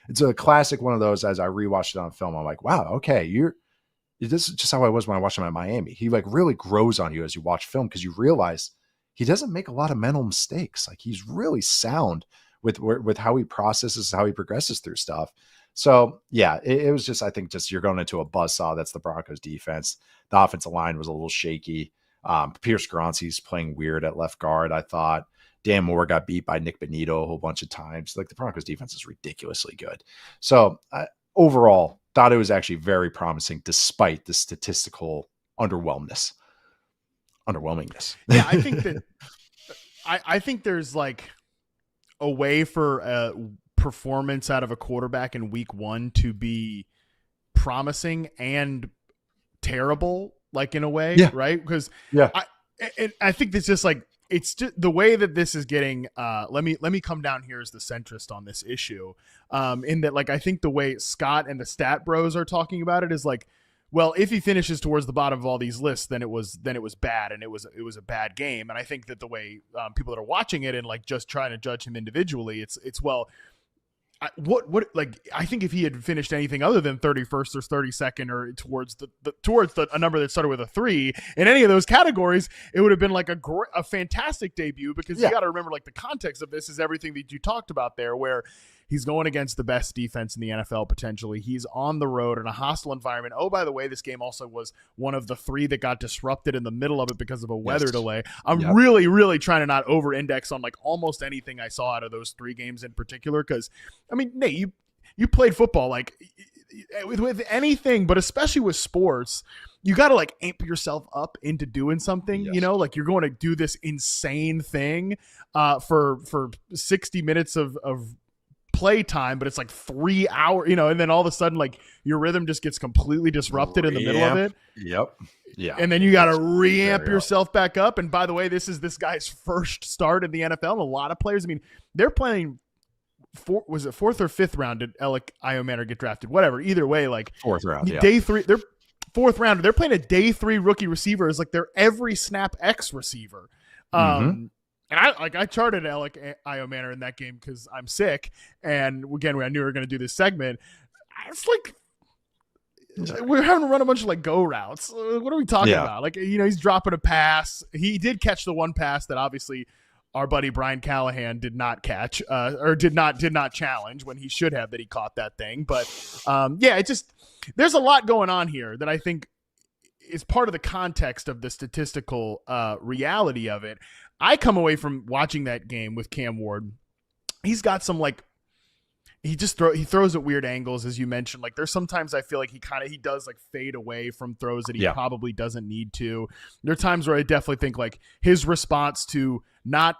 It's a classic one of those, as I rewatched it on film, I'm like, wow, okay, this is just how I was when I watched him at Miami. He like really grows on you as you watch film, because you realize he doesn't make a lot of mental mistakes. Like he's really sound with how he processes, how he progresses through stuff. So it was just, I think you're going into a buzzsaw. That's the Broncos defense. The offensive line was a little shaky. Pierce Gronsi's playing weird at left guard. I thought Dan Moore got beat by Nick Bonito a whole bunch of times. Like the Broncos defense is ridiculously good. So overall, thought it was actually very promising despite the statistical underwhelmingness. Yeah, I think that I think there's like a way for performance out of a quarterback in week 1 to be promising and terrible, like in a way, right? Because I think it's just like, it's just the way that this is getting. Let me come down here as the centrist on this issue, in that, like, I think the way Scott and the stat bros are talking about it is like, well, if he finishes towards the bottom of all these lists, then it was bad, and it was a bad game. And I think that the way people that are watching it and like just trying to judge him individually, it's well, I think if he had finished anything other than 31st or 32nd or towards a number that started with a 3 in any of those categories, it would have been like a fantastic debut, because you got to remember, like, the context of this is everything that you talked about there, where he's going against the best defense in the NFL potentially. He's on the road in a hostile environment. Oh, by the way, this game also was one of the 3 that got disrupted in the middle of it because of a weather delay. I'm really, really trying to not over-index on like almost anything I saw out of those 3 games in particular, because, I mean, Nate, you played football, like with anything, but especially with sports, you got to like amp yourself up into doing something, you know, like you're going to do this insane thing for 60 minutes of play time, but it's like 3 hours, you know, and then all of a sudden, like, your rhythm just gets completely disrupted in the middle of it. Yeah. And then you got to reamp yourself back up. And by the way, this is this guy's first start in the NFL. And a lot of players, I mean, they're playing was it 4th or 5th round? Did Alec Iomanner get drafted? Whatever. Either way, like 4th round, day 3, they're 4th rounder. They're playing a day 3 rookie receiver as like their every snap X receiver. And I charted Alec Iomanner in that game because I'm sick. And again, I knew we were going to do this segment. It's like we're having to run a bunch of like go routes. What are we talking about? Like, you know, he's dropping a pass. He did catch the one pass that obviously our buddy Brian Callahan did not catch or did not challenge when he should have, that he caught that thing. But it just, there's a lot going on here that I think is part of the context of the statistical reality of it. I come away from watching that game with Cam Ward. He's got some like, he throws at weird angles, as you mentioned. Like, there's sometimes I feel like he does like fade away from throws that he probably doesn't need to. There are times where I definitely think like his response to not,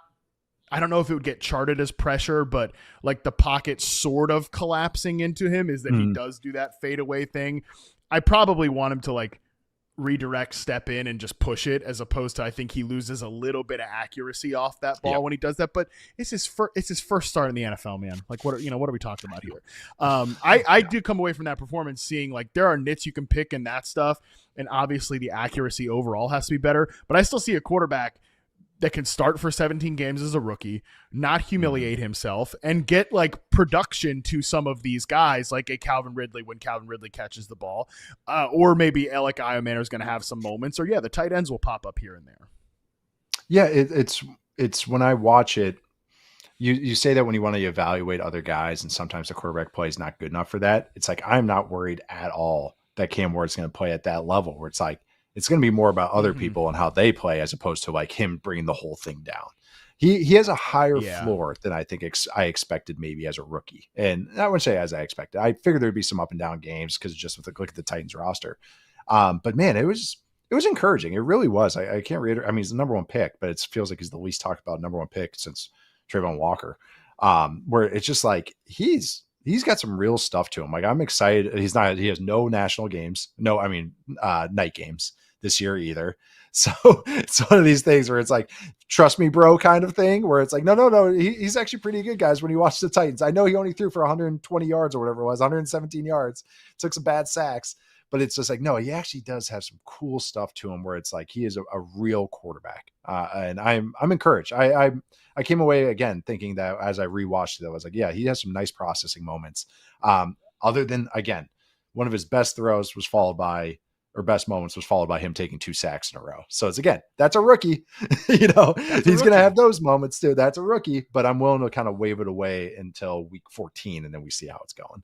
I don't know if it would get charted as pressure, but like the pocket sort of collapsing into him, is that he does do that fade away thing. I probably want him to like redirect, step in, and just push it, as opposed to, I think he loses a little bit of accuracy off that ball when he does that. But it's his first start in the NFL, man. Like, what are we talking about here? I do come away from that performance seeing like there are nits you can pick in that stuff, and obviously the accuracy overall has to be better. But I still see a quarterback that can start for 17 games as a rookie, not humiliate himself, and get like production to some of these guys, like a Calvin Ridley when Calvin Ridley catches the ball, or maybe Alec Iomanner is going to have some moments, or the tight ends will pop up here and there. Yeah, it's when I watch it, you say that when you want to evaluate other guys, and sometimes the quarterback play is not good enough for that. It's like, I'm not worried at all that Cam Ward's going to play at that level, where it's like, it's going to be more about other people and how they play, as opposed to like him bringing the whole thing down. He has a higher floor than I think I expected maybe as a rookie. And I wouldn't say as I expected. I figured there'd be some up and down games because just with the look at the Titans roster. But man, it was encouraging. It really was. I can't reiterate. I mean, he's the number 1 pick, but it feels like he's the least talked about number 1 pick since Trayvon Walker. Where it's just like he's got some real stuff to him. Like, I'm excited. He has no national games. No, I mean, night games this year either. So it's one of these things where it's like, trust me, bro, kind of thing, where it's like, no. He's actually pretty good, guys. When you watch the Titans, I know he only threw for 120 yards or whatever it was, 117 yards, took some bad sacks, but it's just like, no, he actually does have some cool stuff to him where it's like, he is a real quarterback. And I'm encouraged. I came away again thinking that as I rewatched it, I was like, yeah, he has some nice processing moments. Other than, again, one of his best throws was followed by, or best moments was followed by him taking 2 sacks in a row. So it's, again, that's a rookie. He's going to have those moments too. That's a rookie, but I'm willing to kind of wave it away until week 14, and then we see how it's going.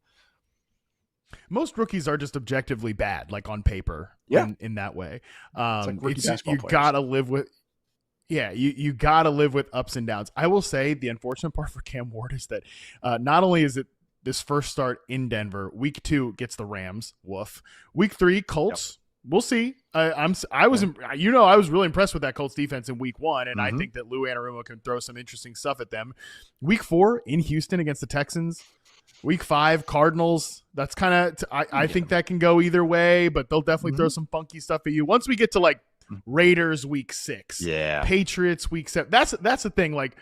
Most rookies are just objectively bad, like on paper, in that way. You gotta live with, you gotta live with ups and downs. I will say the unfortunate part for Cam Ward is that not only is it this first start in Denver, week 2 gets the Rams, woof. Week 3, Colts. We'll see. I was really impressed with that Colts defense in week 1, and I think that Lou Anarumo can throw some interesting stuff at them. Week 4 in Houston against the Texans. Week 5, Cardinals. That's kind of I think that can go either way, but they'll definitely throw some funky stuff at you. Once we get to like Raiders week 6, Patriots week 7. That's the thing. Like,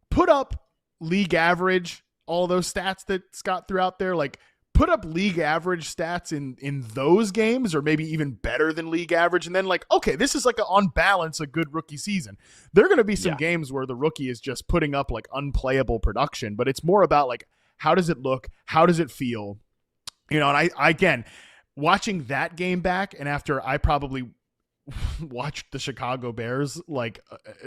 put up league average, all those stats that Scott threw out there. Like, put up league average stats in those games, or maybe even better than league average. And then like, okay, this is like on balance, a good rookie season. There are going to be some games where the rookie is just putting up like unplayable production, but it's more about like, how does it look? How does it feel? You know, and I again, watching that game back, and after I probably watched the Chicago Bears like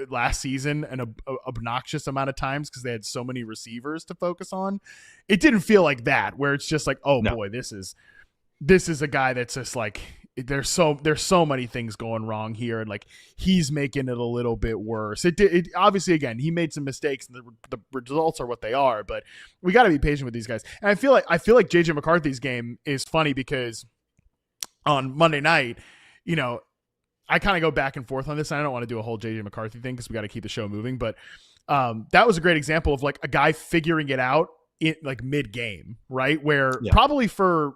last season an obnoxious amount of times because they had so many receivers to focus on, it didn't feel like that, where it's just like, oh boy, this is a guy that's just like, there's so many things going wrong here, and like he's making it a little bit worse. It obviously, again, he made some mistakes, and the results are what they are, but we got to be patient with these guys. And I feel like JJ McCarthy's game is funny because on Monday night, you know, I kind of go back and forth on this. And I don't want to do a whole JJ McCarthy thing because we got to keep the show moving. But that was a great example of like a guy figuring it out in like mid game, right? Where probably for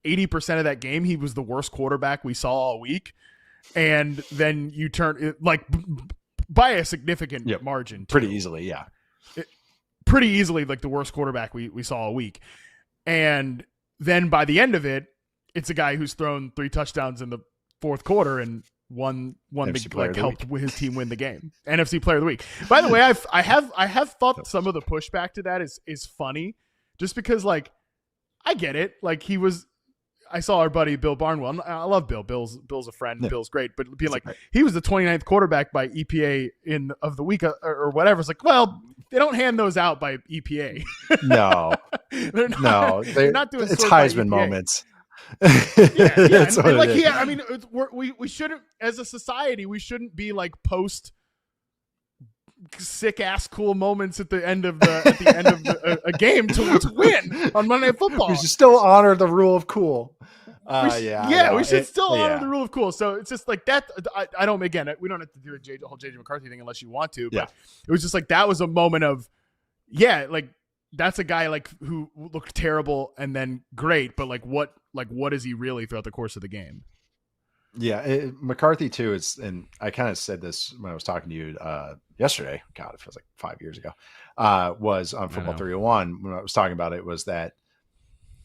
80% of that game, he was the worst quarterback we saw all week. And then you turn it like by a significant margin. Too. Pretty easily. Yeah. Pretty easily like the worst quarterback we saw all week. And then by the end of it, it's a guy who's thrown 3 touchdowns in the fourth quarter and one big like helped his team win the game. NFC Player of the Week. By the way, I have thought some of the pushback to that is funny, just because like I get it. Like I saw our buddy Bill Barnwell. I love Bill. Bill's a friend. Yeah. Bill's great, but being like he was the 29th quarterback by EPA of the week or whatever. It's like, well, they don't hand those out by EPA. No, they're not doing. It's Heisman moments. And like I mean, we shouldn't, as a society, we shouldn't be like post sick ass cool moments at the end of a game to win on Monday Night Football. We should still honor the rule of cool. We should still honor the rule of cool. So it's just like that. I don't. Again, we don't have to do the whole JJ McCarthy thing unless you want to. But it was just like that was a moment of like. That's a guy like who looked terrible and then great, but like what is he really throughout the course of the game? Yeah, McCarthy too is, and I kind of said this when I was talking to you yesterday. God, it feels like 5 years ago. Was on Football 301 when I was talking about it. Was that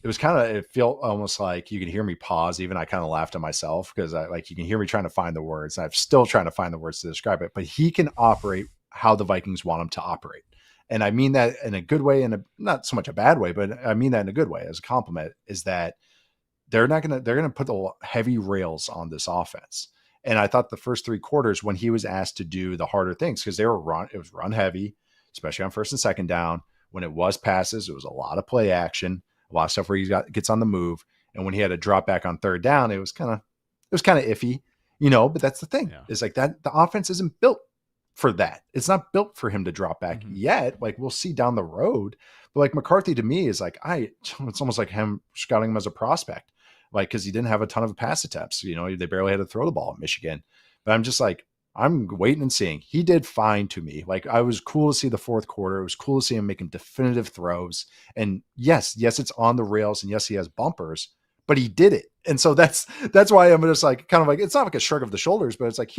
it felt almost like you could hear me pause. Even I kind of laughed at myself because you can hear me trying to find the words. And I'm still trying to find the words to describe it, but he can operate how the Vikings want him to operate. And I mean that in a good way, and not so much a bad way, but I mean that in a good way as a compliment, is that they're going to put the heavy rails on this offense. And I thought the first 3 quarters when he was asked to do the harder things, because it was run heavy, especially on first and second down. When it was passes, it was a lot of play action, a lot of stuff where he gets on the move. And when he had to drop back on third down, it was kind of iffy, but that's the thing is like that the offense isn't built for that. It's not built for him to drop back yet. Like we'll see down the road, but like McCarthy to me is like, it's almost like him scouting him as a prospect, like, cause he didn't have a ton of pass attempts, they barely had to throw the ball at Michigan, but I'm just like, I'm waiting and seeing. He did fine to me. Like I was cool to see the fourth quarter. It was cool to see him making definitive throws. And yes, it's on the rails, and yes, he has bumpers, but he did it. And so that's why I'm just like, kind of like, it's not like a shrug of the shoulders, but it's like,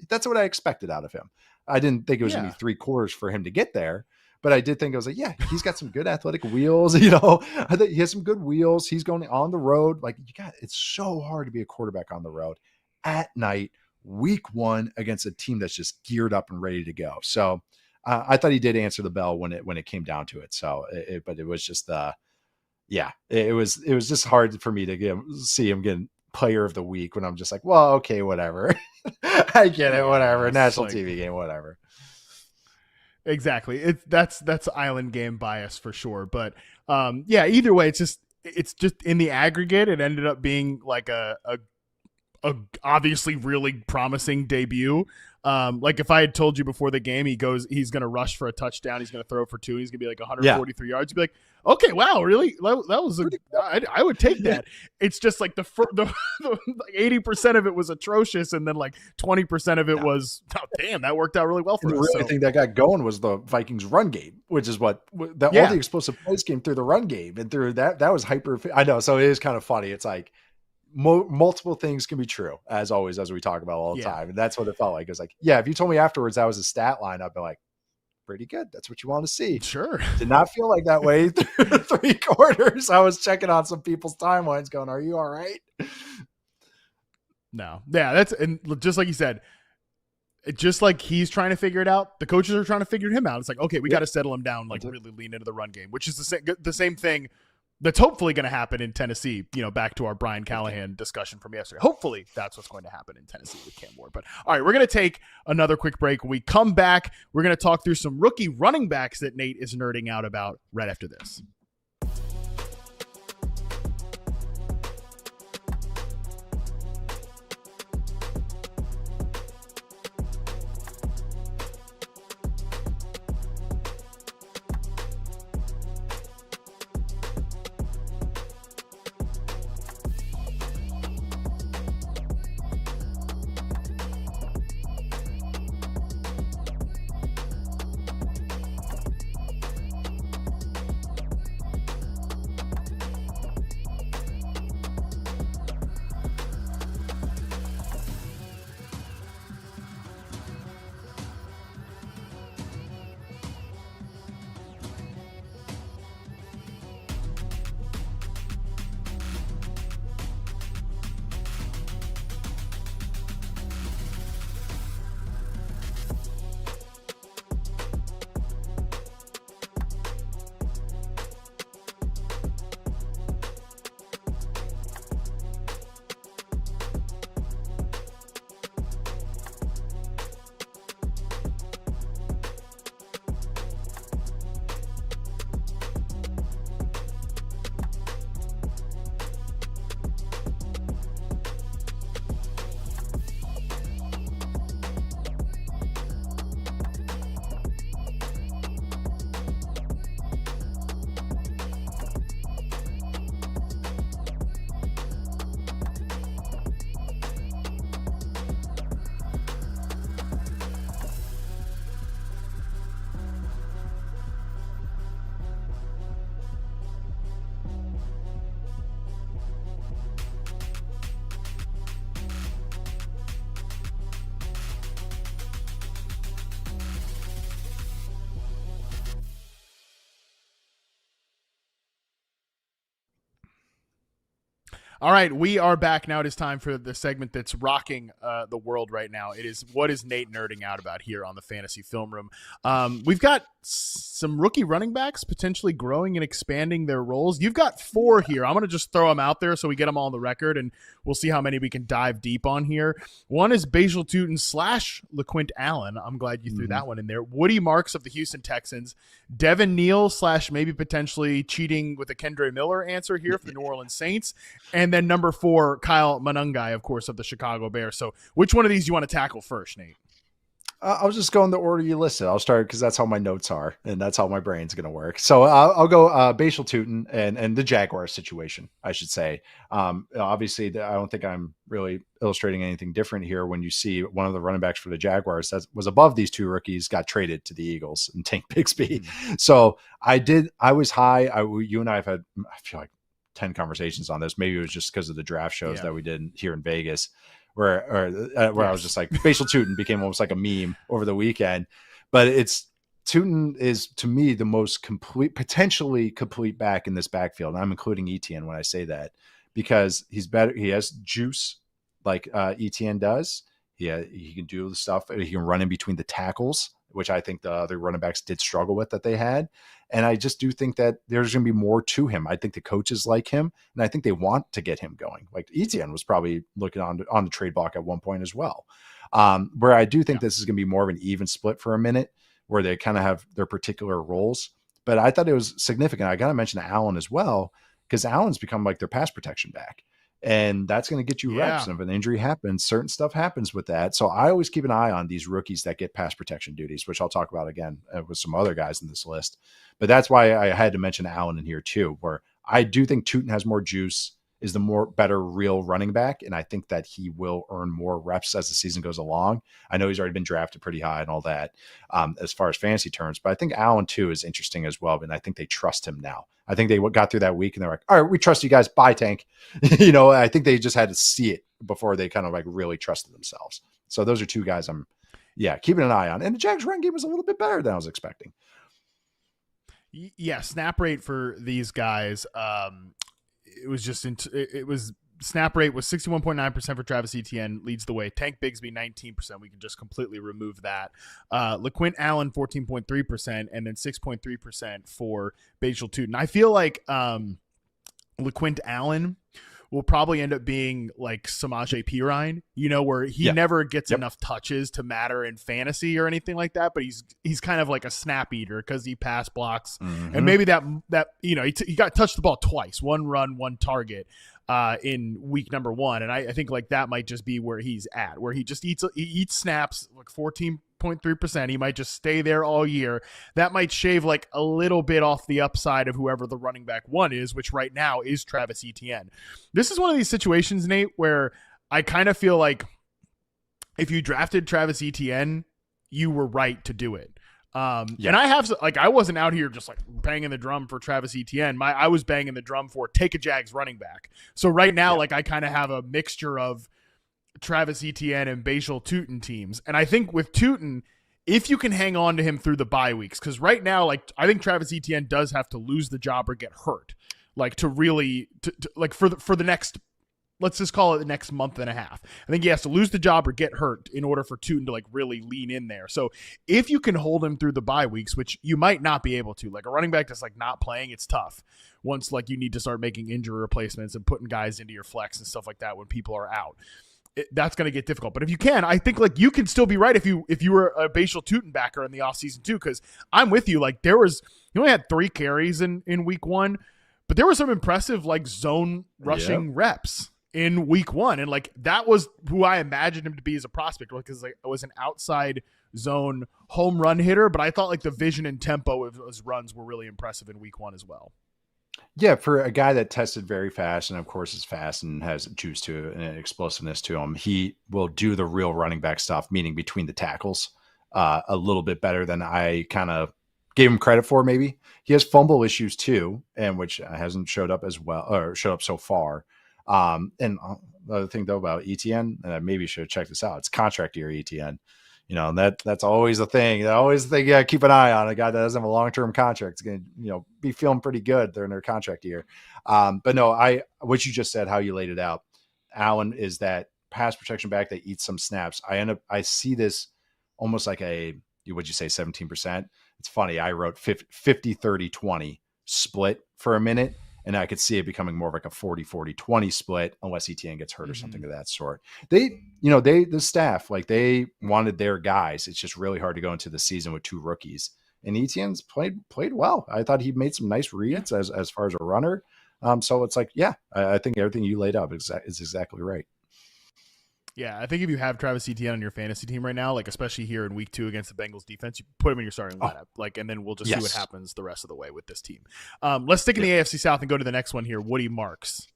that's what I expected out of him. I didn't think it was going to be 3 quarters for him to get there, but I did think I was like, he's got some good athletic wheels. I think he has some good wheels. He's going on the road. Like it's so hard to be a quarterback on the road at night, week 1 against a team that's just geared up and ready to go. So I thought he did answer the bell when it came down to it. So but it was just it was just hard for me to see him getting player of the week when I'm just like, well, okay, whatever. I get it, whatever. National TV game, whatever. Exactly. That's island game bias for sure. But either way, it's just in the aggregate, it ended up being like a obviously really promising debut. Like if I had told you before the game he's going to rush for a touchdown, he's going to throw for 2, he's going to be like 143 yards, you'd be like, okay, wow, really? That was I would take that. It's just like the 80% of it was atrocious, and then like 20% of it was, oh, damn, that worked out really well for us. The really thing that got going was the Vikings run game, which is all the explosive plays came through the run game, and through that was hyper. I know, so it is kind of funny. It's like multiple things can be true, as always, as we talk about all the time, and that's what it felt like. It was like, if you told me afterwards that was a stat line, I'd be like, pretty good. That's what you want to see. Sure. Did not feel like that way through 3 quarters. I was checking on some people's timelines going, are you all right? No. Yeah, and just like you said, just like he's trying to figure it out, the coaches are trying to figure him out. It's like, okay, we got to settle him down, like really lean into the run game, which is the same thing that's hopefully going to happen in Tennessee, back to our Brian Callahan discussion from yesterday. Hopefully that's what's going to happen in Tennessee with Cam Ward. But all right, we're going to take another quick break. When we come back, we're going to talk through some rookie running backs that Nate is nerding out about right after this. All right, we are back now. It is time for the segment that's rocking the world right now. It is what is Nate nerding out about here on the Fantasy Film Room. We've got some rookie running backs potentially growing and expanding their roles. You've got 4 here. I'm going to just throw them out there so we get them all on the record, and we'll see how many we can dive deep on here. One is Basil Tootin / LaQuint Allen. I'm glad you threw that one in there. Woody Marks of the Houston Texans. Devin Neal / maybe potentially cheating with a Kendre Miller answer here for the New Orleans Saints. And then number 4, Kyle Monangai, of course, of the Chicago Bears. So which one of these do you want to tackle first, Nate? I'll just go in the order you listed. I'll start because that's how my notes are, and that's how my brain's going to work. So I'll go Basil Tootin and the Jaguars situation, I should say. Obviously, I don't think I'm really illustrating anything different here when you see one of the running backs for the Jaguars that was above these 2 rookies got traded to the Eagles and Tank Bigsby. Mm-hmm. So I was high. You and I have had, I feel like, 10 conversations on this. Maybe it was just because of the draft shows that we did here in Vegas, where I was just like, Basil Tootin became almost like a meme over the weekend. But Tootin is, to me, the most potentially complete back in this backfield. And I'm including Etienne when I say that, because he's better. He has juice like Etienne does. He can do the stuff. He can run in between the tackles, which I think the other running backs did struggle with that they had. And I just do think that there's going to be more to him. I think the coaches like him, and I think they want to get him going. Like Etienne was probably looking on the trade block at one point as well. Where I do think this is going to be more of an even split for a minute, where they kind of have their particular roles. But I thought it was significant. I got to mention Allen as well, because Allen's become like their pass protection back. And that's going to get you reps. And if an injury happens, certain stuff happens with that. So I always keep an eye on these rookies that get pass protection duties, which I'll talk about again with some other guys in this list. But that's why I had to mention Allen in here too, where I do think Tootin has more juice, is the better real running back. And I think that he will earn more reps as the season goes along. I know he's already been drafted pretty high and all that as far as fantasy terms, but I think Allen too is interesting as well. And I think they trust him now. I think they got through that week and they're like, all right, we trust you guys. Bye, Tank. I think they just had to see it before they kind of like really trusted themselves. So those are 2 guys I'm yeah, keeping an eye on. And the Jags run game was a little bit better than I was expecting. Yeah, snap rate for these guys, it was just it was snap rate was 61.9% for Travis Etienne, leads the way. Tank Bigsby 19%. We can just completely remove that. LaQuint Allen 14.3%, and then 6.3% for Bajal Tootin. I feel like LaQuint Allen will probably end up being like Samaje Perine, where he never gets enough touches to matter in fantasy or anything like that, but he's kind of like a snap eater because he pass blocks. And maybe that he got touched the ball twice, one run, one target in week number 1. And I think like that might just be where he's at, where he just eats snaps like 14.3%. He might just stay there all year. That might shave like a little bit off the upside of whoever the running back 1 is, which right now is Travis Etienne. This is one of these situations, Nate, where I kind of feel like if you drafted Travis Etienne, you were right to do it. And I wasn't out here just like banging the drum for Travis Etienne. I was banging the drum for take a Jags running back. So right now, like I kind of have a mixture of Travis Etienne and Bajal Tootin teams. And I think with Tootin, if you can hang on to him through the bye weeks, because right now, like I think Travis Etienne does have to lose the job or get hurt, like to really like for the next, let's just call it the next month and a half. I think he has to lose the job or get hurt in order for Tootin to like really lean in there. So if you can hold him through the bye weeks, which you might not be able to, like a running back that's like not playing, it's tough. Once like you need to start making injury replacements and putting guys into your flex and stuff like that when people are out. That's going to get difficult. But if you can, I think like you can still be right if you were a Bajal Tootin backer in the offseason too, because I'm with you. Like he only had 3 carries in week 1, but there were some impressive like zone rushing reps in week 1. And like that was who I imagined him to be as a prospect, because like it was an outside zone home run hitter, but I thought like the vision and tempo of his runs were really impressive in week 1 as well. Yeah, for a guy that tested very fast and, of course, is fast and has juice to it and explosiveness to him, he will do the real running back stuff, meaning between the tackles, a little bit better than I kind of gave him credit for. Maybe he has fumble issues too, and which hasn't showed up as well or showed up so far. And the other thing though about Etienne, and I maybe should have checked this out, it's contract year Etienne. And that's always the thing. Always the thing you gotta keep an eye on. A guy that doesn't have a long-term contract is going to, be feeling pretty good during their contract year. But no, what you just said, how you laid it out, Allen is that pass protection back that eats some snaps. I see this almost like what'd you say, 17%? It's funny. I wrote 50, 30, 20 split for a minute. And I could see it becoming more of like a 40-40-20 split unless Etienne gets hurt or something of that sort. The staff, like they wanted their guys. It's just really hard to go into the season with 2 rookies. And Etienne's played well. I thought he made some nice reads as far as a runner. So it's like, I think everything you laid out is exactly right. Yeah, I think if you have Travis Etienne on your fantasy team right now, like especially here in week 2 against the Bengals defense, you put him in your starting lineup, and then we'll just see what happens the rest of the way with this team. Let's stick in the AFC South and go to the next one here. Woody Marks.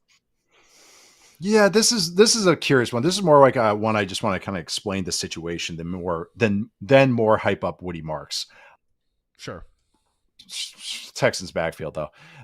Yeah, this is a curious one. This is more like one I just want to kind of explain the situation than more hype up Woody Marks. Sure. Texans backfield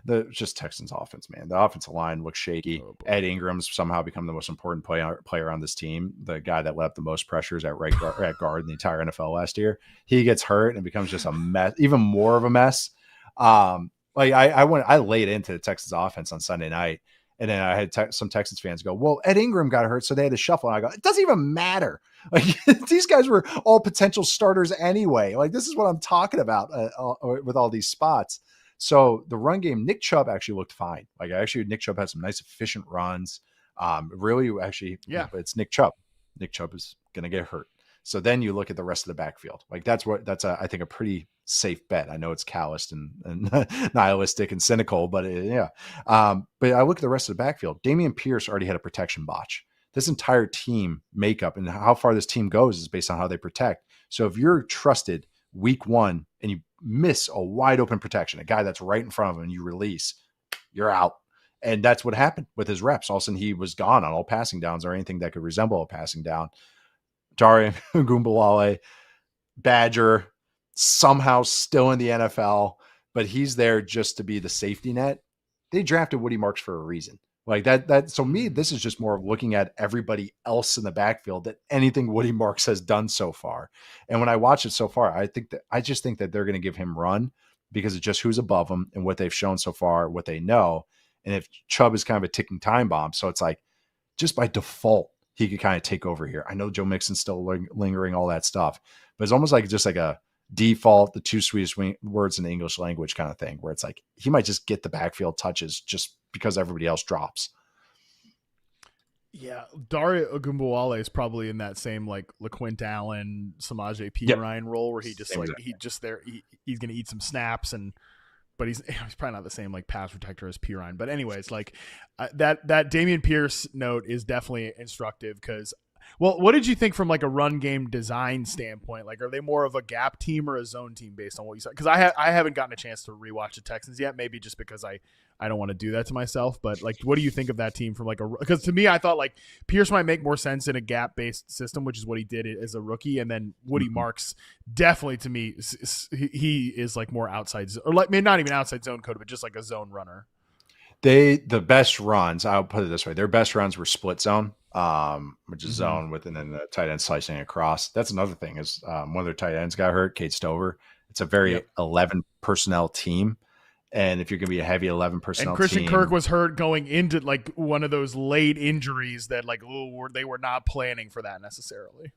though, just Texans offense, man. The offensive line looks shaky. Ed Ingram's somehow become the most important player on this team. The guy that let up the most pressures at guard in the entire NFL last year. He gets hurt and becomes just a mess, even more of a mess. I laid into the Texans offense on Sunday night, and then I had some Texans fans go, "Well, Ed Ingram got hurt, so they had to shuffle." And I go, "It doesn't even matter. Like these guys were all potential starters anyway. Like this is what I'm talking about with all these spots." So the run game, Nick Chubb actually looked fine. Nick Chubb had some nice efficient runs. It's Nick Chubb. Nick Chubb is going to get hurt. So then you look at the rest of the backfield. Like that's I think a pretty safe bet. I know it's calloused and nihilistic and cynical, but but I look at the rest of the backfield. Dameon Pierce already had a protection botch. This entire team makeup and how far this team goes is based on how they protect. So if you're trusted week 1 and you miss a wide open protection, a guy that's right in front of him and you release, you're out. And that's what happened with his reps. All of a sudden he was gone on all passing downs or anything that could resemble a passing down. Dare Ogunbowale, Badger, somehow still in the NFL, but he's there just to be the safety net. They drafted Woody Marks for a reason. Like that. So me, this is just more of looking at everybody else in the backfield than anything Woody Marks has done so far. And when I watch it so far, I just think that they're going to give him run because of just who's above him and what they've shown so far, what they know. And if Chubb is kind of a ticking time bomb, so it's like just by default, he could kind of take over here. I know Joe Mixon's still lingering, all that stuff, but it's almost like just like a default, the two sweetest words in the English language kind of thing, where it's like he might just get the backfield touches just because everybody else drops. Yeah, Daria Ogunbowale is probably in that same like LaQuint Allen, Samaje Perine role where he just same like exactly. He's going to eat some snaps but he's probably not the same like pass protector as Perine. But anyways, like that Dameon Pierce note is definitely instructive because. Well, what did you think from like a run game design standpoint? Like, are they more of a gap team or a zone team based on what you said? Because I haven't gotten a chance to rewatch the Texans yet. Maybe just because I don't want to do that to myself. But like, what do you think of that team from like because to me, I thought like Pierce might make more sense in a gap based system, which is what he did as a rookie. And then Woody Marks definitely to me, he is like more outside or like maybe not even outside zone code, but just like a zone runner. The best runs, I'll put it this way, their best runs were split zone, which is zone with, and then the tight end slicing across. That's another thing is one of their tight ends got hurt, Kate Stover. It's a very 11 personnel team. And if you're going to be a heavy 11 personnel and Christian team, Kirk was hurt going into like one of those late injuries that like they were not planning for that necessarily.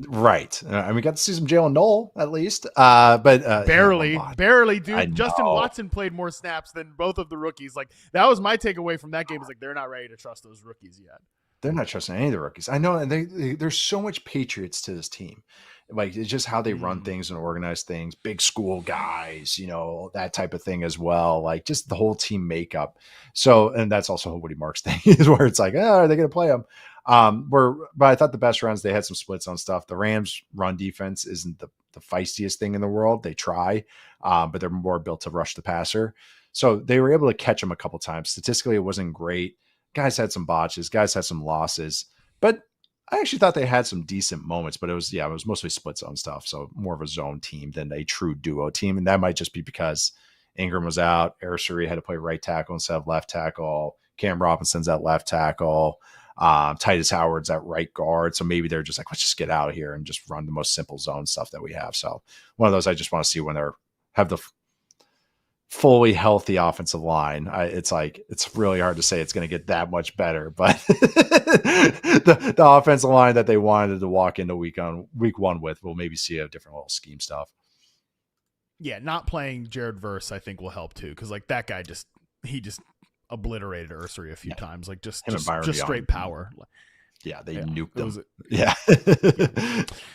Right. We got to see some Jalen Noel at least, but barely, dude. Justin Watson played more snaps than both of the rookies. Like that was my takeaway from that game. Is like they're not ready to trust those rookies yet. They're not trusting any of the rookies. I know, and there's so much Patriots to this team. Like it's just how they run things and organize things. Big school guys, that type of thing as well. Like just the whole team makeup. So, and that's also Woody Marks thing is where it's like, are they going to play them? But I thought the best runs, they had some splits on stuff. The Rams run defense isn't the feistiest thing in the world. They try, but they're more built to rush the passer. So they were able to catch them a couple times. Statistically, it wasn't great. Guys had some botches, guys had some losses, but I actually thought they had some decent moments, but it was mostly split zone stuff. So more of a zone team than a true duo team. And that might just be because Ingram was out. Arasuri had to play right tackle instead of left tackle. Cam Robinson's at left tackle. Titus Howard's at right guard. So maybe they're just like, let's just get out of here and just run the most simple zone stuff that we have. So one of those I just want to see when they're have the fully healthy offensive line. It's really hard to say it's going to get that much better, but the offensive line that they wanted to walk into week one with, we'll maybe see a different little scheme stuff. Yeah. Not playing Jared Verse, I think will help too. Cause like that guy he just obliterated Ursery a few times, like just straight power. Yeah, they nuked them. Yeah.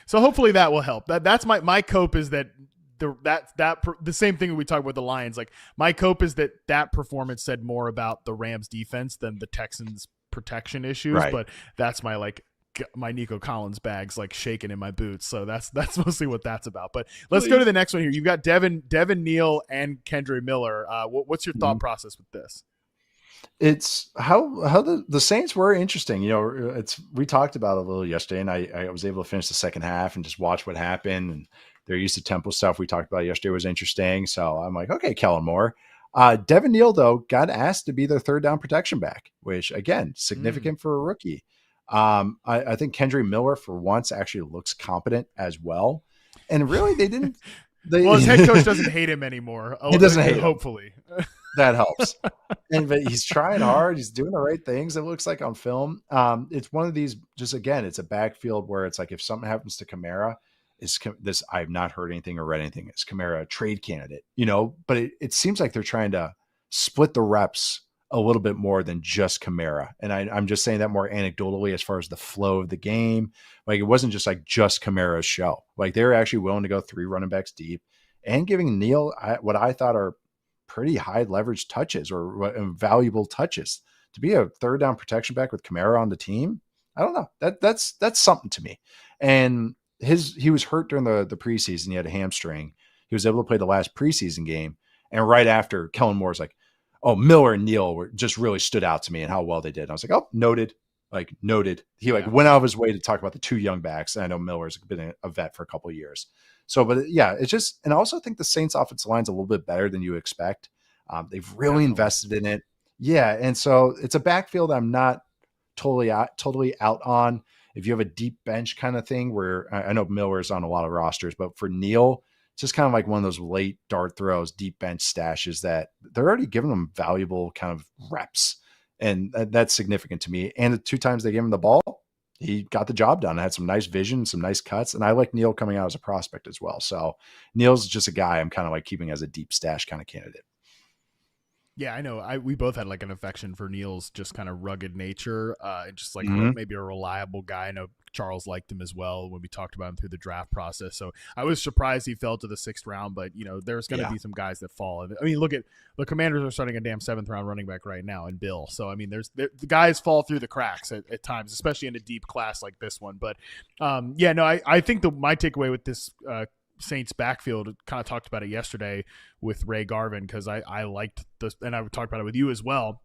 So hopefully that will help. That's my cope is that the same thing we talked about the Lions. Like my cope is that performance said more about the Rams defense than the Texans protection issues. Right. But that's my Nico Collins bags like shaking in my boots. So that's mostly what that's about. But let's go to the next one here. You've got Devin Neal and Kendre Miller. What's your thought process with this? It's how the Saints were interesting. We talked about it a little yesterday, and I was able to finish the second half and just watch what happened. And their use of tempo stuff we talked about yesterday was interesting. So I'm like, okay, Kellen Moore. Devin Neal, though, got asked to be their third down protection back, which, again, significant for a rookie. I think Kendre Miller, for once, actually looks competent as well. And really, they didn't. Well, his head coach doesn't hate him anymore. He doesn't hate him. Hopefully. That helps. But he's trying hard. He's doing the right things, it looks like on film. It's one of these, just again, it's a backfield where it's like if something happens to Kamara, I've not heard anything or read anything. Is Kamara a trade candidate? But it seems like they're trying to split the reps a little bit more than just Kamara. And I'm just saying that more anecdotally as far as the flow of the game. Like it wasn't just like just Kamara's show. Like they're actually willing to go 3 running backs deep and giving Neal what I thought are pretty high leverage touches or valuable touches to be a third down protection back with Kamara on the team. I don't know. That's something to me. And he was hurt during the preseason. He had a hamstring. He was able to play the last preseason game. And right after, Kellen Moore's like, oh, Miller and Neal just really stood out to me and how well they did. And I was like, oh, noted. He went out of his way to talk about the 2 young backs. And I know Miller's been a vet for a couple of years. So, but yeah, it's just, and I also think the Saints offensive line's a little bit better than you expect. They've really invested in it. Yeah, and so it's a backfield I'm not totally out on. If you have a deep bench kind of thing, where I know Miller's on a lot of rosters, but for Neal, it's just kind of like one of those late dart throws, deep bench stashes that they're already giving them valuable kind of reps, and that's significant to me. And the 2 times they gave him the ball, he got the job done. Had some nice vision, some nice cuts, and I like Neal coming out as a prospect as well. So Neal's just a guy I'm kind of like keeping as a deep stash kind of candidate. Yeah, I know. We both had like an affection for Neal's just kind of rugged nature, and just like maybe a reliable guy. I know Charles liked him as well when we talked about him through the draft process. So I was surprised he fell to the 6th round, but there's going to be some guys that fall. I mean, look at the Commanders are starting a damn 7th round running back right now in Bill. So I mean, the guys fall through the cracks at times, especially in a deep class like this one. But I think my takeaway with this Saints backfield, kind of talked about it yesterday with Ray Garvin, because I liked this, and I would talk about it with you as well.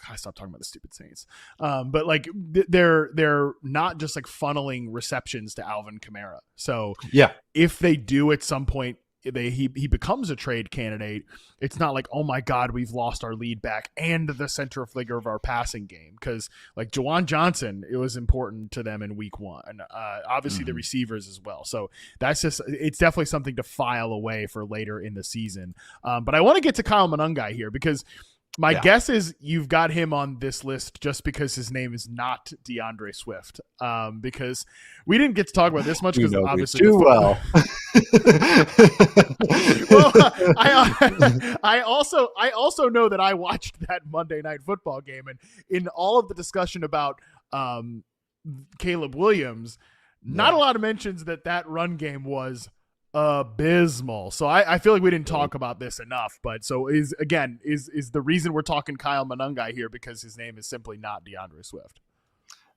I stopped talking about the stupid Saints, but like they're not just like funneling receptions to Alvin Kamara. So yeah, if they do at some point, he becomes a trade candidate, it's not like, oh my God, we've lost our lead back and the center figure of our passing game. Because like Juwan Johnson, it was important to them in week 1. Obviously the receivers as well. So it's definitely something to file away for later in the season. But I want to get to Kyle Monangai here, because my guess is you've got him on this list just because his name is not DeAndre Swift. Because we didn't get to talk about this much because obviously too well. Well, I also know that I watched that Monday Night Football game, and in all of the discussion about Caleb Williams, not a lot of mentions that run game was abysmal. So I feel like we didn't talk about this enough. But so is the reason we're talking Kyle Monangai here because his name is simply not DeAndre Swift.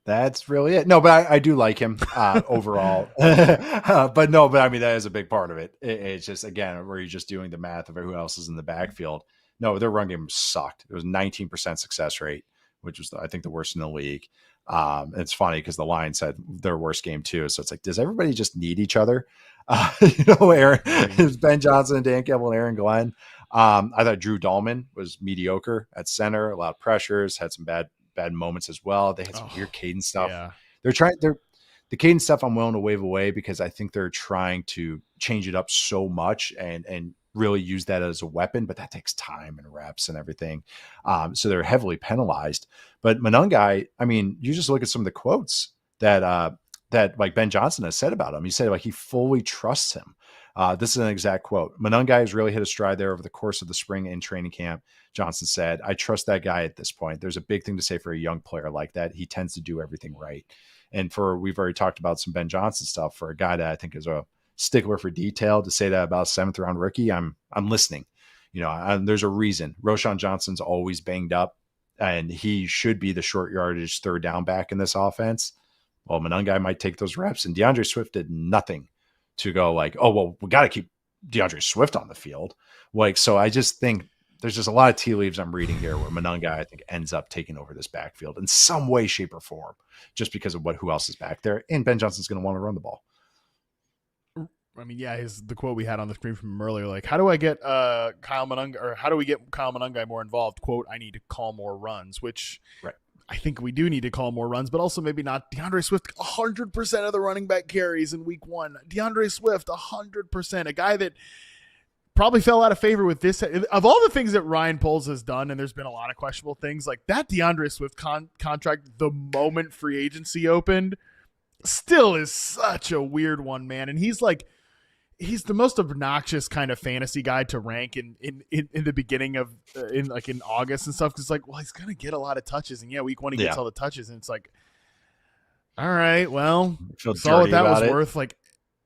That's really it. No, but I do like him overall. But I mean, that is a big part of it. It's just, again, where you're just doing the math of who else is in the backfield. No, their run game sucked. It was 19% success rate, which was, I think, the worst in the league. It's funny because the Lions had their worst game too. So it's like, does everybody just need each other? Aaron, it was Ben Johnson and Dan Campbell and Aaron Glenn. I thought Drew Dahlman was mediocre at center, a lot of pressures, had some bad moments as well. They had some weird cadence stuff. Yeah. The cadence stuff I'm willing to wave away because I think they're trying to change it up so much and really use that as a weapon, but that takes time and reps and everything. So they're heavily penalized. But Monangai, I mean, you just look at some of the quotes that like Ben Johnson has said about him. He said like he fully trusts him. This is an exact quote. Monangai has really hit a stride there over the course of the spring and training camp. Johnson said, I trust that guy at this point. There's a big thing to say for a young player like that. He tends to do everything right. And we've already talked about some Ben Johnson stuff. For a guy that I think is a stickler for detail, to say that about a 7th round rookie, I'm listening. There's a reason. Roschon Johnson's always banged up, and he should be the short yardage 3rd down back in this offense. Well, Monangai might take those reps, and DeAndre Swift did nothing to go like, oh, well, we got to keep DeAndre Swift on the field. Like, so I just think there's just a lot of tea leaves I'm reading here where Monangai, I think, ends up taking over this backfield in some way, shape, or form, just because of who else is back there. And Ben Johnson's going to want to run the ball. I mean, yeah, the quote we had on the screen from him earlier, like, how do I get Kyle Monangai, or how do we get Kyle Monangai more involved? Quote, I need to call more runs, which right. I think we do need to call more runs, but also maybe not. DeAndre Swift, 100% of the running back carries in week 1. DeAndre Swift, 100%. A guy that probably fell out of favor with this. Of all the things that Ryan Poles has done, and there's been a lot of questionable things, like that DeAndre Swift contract, the moment free agency opened, still is such a weird one, man. And he's the most obnoxious kind of fantasy guy to rank in the beginning of in August and stuff. Cause like, well, he's going to get a lot of touches, and week 1, he gets all the touches, and it's like, all right, well, saw what that was worth. Like,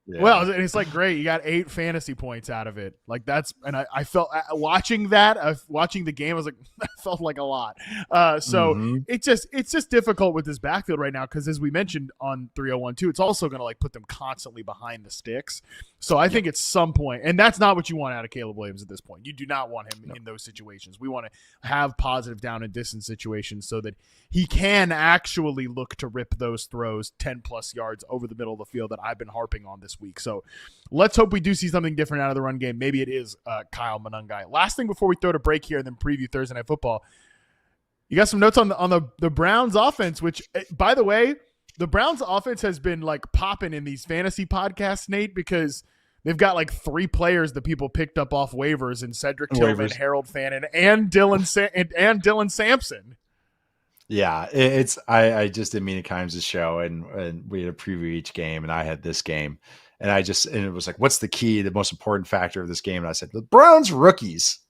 well, and it's like, great, you got 8 fantasy points out of it. Like and I felt watching the game, I was like, that felt like a lot. It's just difficult with this backfield right now. Cause as we mentioned on 301-2, it's also going to like put them constantly behind the sticks. So I think at some point, and that's not what you want out of Caleb Williams at this point. You do not want him in those situations. We want to have positive down and distance situations so that he can actually look to rip those throws 10 plus yards over the middle of the field that I've been harping on this week. So let's hope we do see something different out of the run game. Maybe it is Kyle Monangai. Last thing before we throw to break here and then preview Thursday Night Football. You got some notes on the Browns offense, which, by the way, the Browns offense has been like popping in these fantasy podcasts, Nate, because they've got like 3 players that people picked up off waivers in Cedric Tillman, Harold Fannin, and Dylan Sampson. Yeah, I just did Mina Kimes' show, and we had a preview each game, and I had this game, and it was like, what's the key, the most important factor of this game? And I said, the Browns rookies.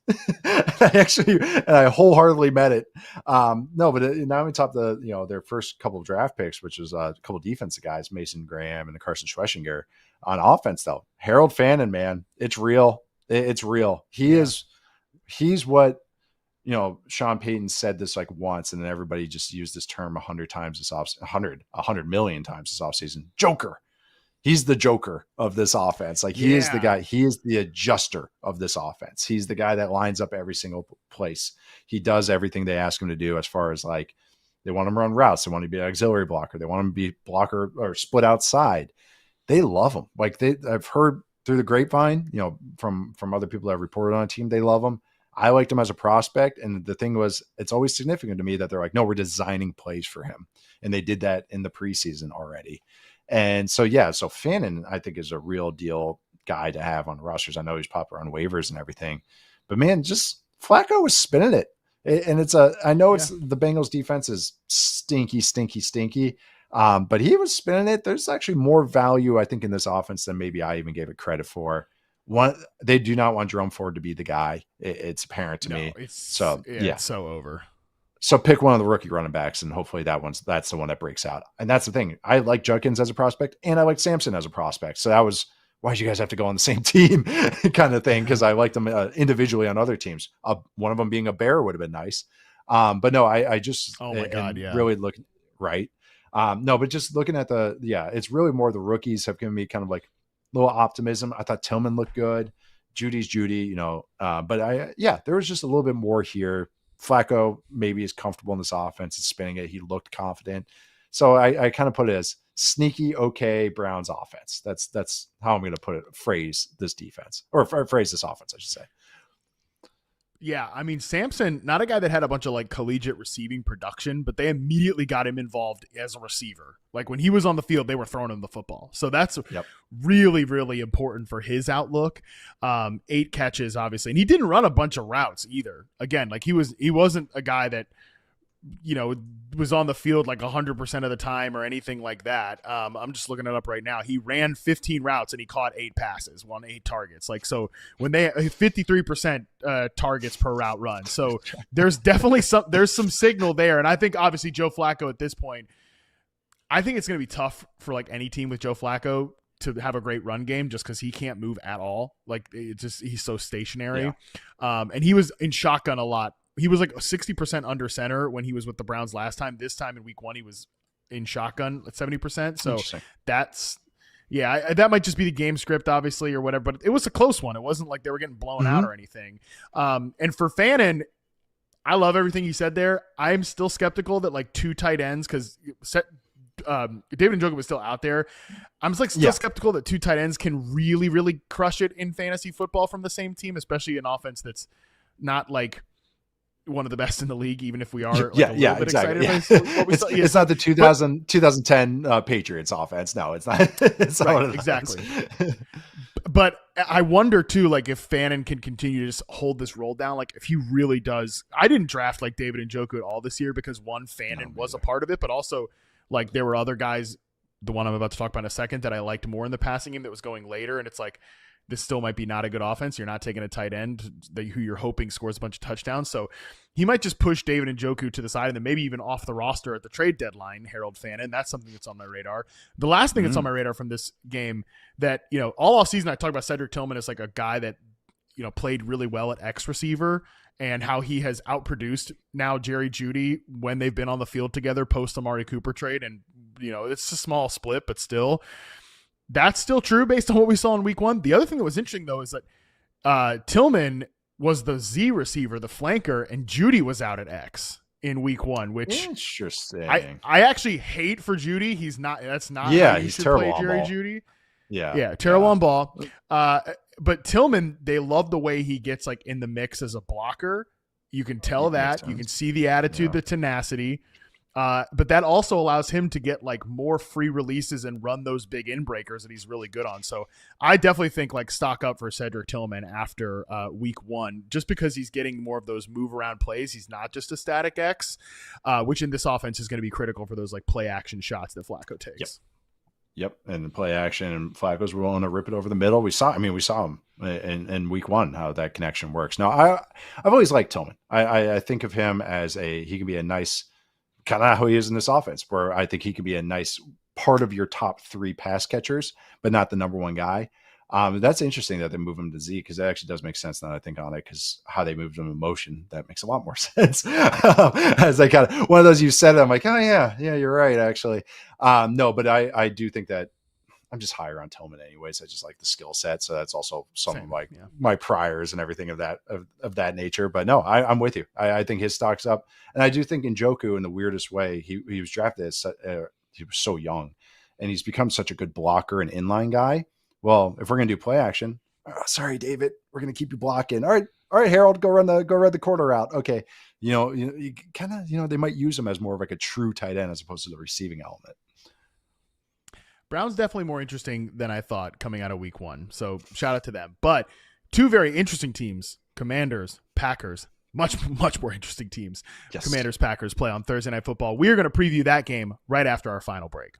I wholeheartedly meant it. No, but now we top their first couple of draft picks, which was a couple of defensive guys, Mason Graham and Carson Schweschinger. On offense, though, Harold Fannin, man, it's real. It's real. He's what, Sean Payton said this like once, and then everybody just used this term 100 times this off 100 million times this offseason. Joker. He's the Joker of this offense. Like he is the guy. He is the adjuster of this offense. He's the guy that lines up every single place. He does everything they ask him to do, as far as like they want him to run routes. They want him to be an auxiliary blocker. They want him to be blocker or split outside. They love him. Like I've heard through the grapevine, from other people that have reported on a team, they love him. I liked him as a prospect. And the thing was, it's always significant to me that they're like, no, we're designing plays for him. And they did that in the preseason already. And so Fannin, I think, is a real deal guy to have on rosters. I know he's popular on waivers and everything, but man, just Flacco was spinning it. And I know it's the Bengals defense is stinky, but he was spinning it. There's actually more value, I think, in this offense than maybe I even gave it credit for. They do not want Jerome Ford to be the guy. It's apparent to me. It's so over. So pick one of the rookie running backs, and hopefully that's the one that breaks out. And that's the thing. I like Judkins as a prospect, and I like Sampson as a prospect. So that was, why'd you guys have to go on the same team kind of thing? Because I liked them individually on other teams. One of them being a Bear would have been nice. But no, I just really looking right. No, but just looking at it's really more the rookies have given me kind of like a little optimism. I thought Tillman looked good. Judy's Judy, but there was just a little bit more here. Flacco maybe is comfortable in this offense and spinning it. He looked confident. So I kind of put it as sneaky, okay Browns offense. That's how I'm going to phrase this defense, or phrase this offense, I should say. Yeah, I mean, Sampson, not a guy that had a bunch of like collegiate receiving production, but they immediately got him involved as a receiver. Like when he was on the field, they were throwing him the football. So that's really, really important for his outlook. 8 catches, obviously. And he didn't run a bunch of routes either. Again, like he wasn't a guy that, was on the field like 100% of the time or anything like that. I'm just looking it up right now. He ran 15 routes and he caught 8 passes, won 8 targets. Like, so when they 53% targets per route run. So there's definitely some signal there. And I think obviously Joe Flacco at this point, I think it's going to be tough for like any team with Joe Flacco to have a great run game just because he can't move at all. Like he's so stationary. And he was in shotgun a lot. He was like 60% under center when he was with the Browns last time. This time in week 1, he was in shotgun at 70%. So that might just be the game script, obviously, or whatever. But it was a close one. It wasn't like they were getting blown out or anything. And for Fannin, I love everything he said there. I'm still skeptical that like 2 tight ends, because David Njoku was still out there. I'm still skeptical that 2 tight ends can really, really crush it in fantasy football from the same team, especially an offense that's not like one of the best in the league, even if we are like a little bit excited by what we saw. It's not the 2010 Patriots offense. No, it's not. It's not right, exactly. But I wonder too, like if Fannin can continue to just hold this roll down, like if he really does. I didn't draft like David Njoku at all this year because Fannin was a part of it, but also like there were other guys, the one I'm about to talk about in a second, that I liked more in the passing game that was going later, and it's like, this still might be not a good offense. You're not taking a tight end who you're hoping scores a bunch of touchdowns. So he might just push David Njoku to the side and then maybe even off the roster at the trade deadline, Harold Fannin. That's something that's on my radar. The last thing that's on my radar from this game that, all off season I talk about Cedric Tillman as like a guy that, played really well at X receiver and how he has outproduced now Jerry Jeudy when they've been on the field together post Amari Cooper trade. And, it's a small split, but still. That's still true based on what we saw in week 1. The other thing that was interesting, though, is that Tillman was the Z receiver, the flanker, and Jeudy was out at X in week 1, which interesting. I actually hate for Jeudy. He's not. That's not. Yeah, he's terrible play Jerry on ball. Jeudy. Yeah, terrible on ball. But Tillman, they love the way he gets like in the mix as a blocker. You can tell Makes that. You can sense. see the attitude, the tenacity. But that also allows him to get like more free releases and run those big in breakers that he's really good on. So I definitely think like stock up for Cedric Tillman after week 1, just because he's getting more of those move around plays. He's not just a static X, which in this offense is going to be critical for those like play action shots that Flacco takes. Yep. And the play action, and Flacco's willing to rip it over the middle. We saw him in week 1, how that connection works. Now I've always liked Tillman. I think of him as he can be a nice, kind of how he is in this offense, where I think he can be a nice part of your top 3 pass catchers, but not the number 1 guy. That's interesting that they move him to Z, because that actually does make sense now that I think on it, because how they moved him in motion, that makes a lot more sense. As I kind of, one of those you said it, I'm like, oh yeah, you're right, actually. No, but I do think that I'm just higher on Tillman anyways. I just like the skill set. So that's also some of my priors and everything of that nature. But no, I'm with you. I think his stock's up. And I do think Njoku, in the weirdest way, he was drafted as he was so young, and he's become such a good blocker and inline guy. Well, if we're going to do play action, sorry, David, we're going to keep you blocking. All right, Harold, go run the corner route. Okay. You kind of, they might use him as more of like a true tight end as opposed to the receiving element. Brown's definitely more interesting than I thought coming out of week 1. So shout out to them. But 2 very interesting teams, Commanders, Packers, much more interesting teams. Yes. Commanders, Packers play on Thursday Night Football. We are going to preview that game right after our final break.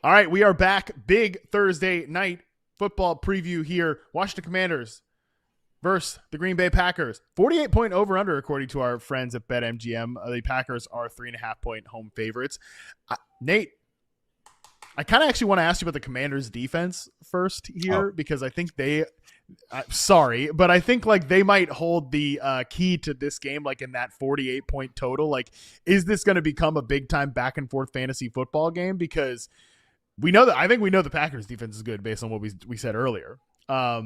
All right, we are back. Big Thursday night football preview here. Washington Commanders versus the Green Bay Packers. 48-point over-under, according to our friends at BetMGM. The Packers are 3.5-point home favorites. Nate, I kind of actually want to ask you about the Commanders' defense first here, because I think they I think like they might hold the key to this game, like in that 48-point total. Like, is this going to become a big-time back-and-forth fantasy football game? Because I think we know the Packers defense is good based on what we said earlier. I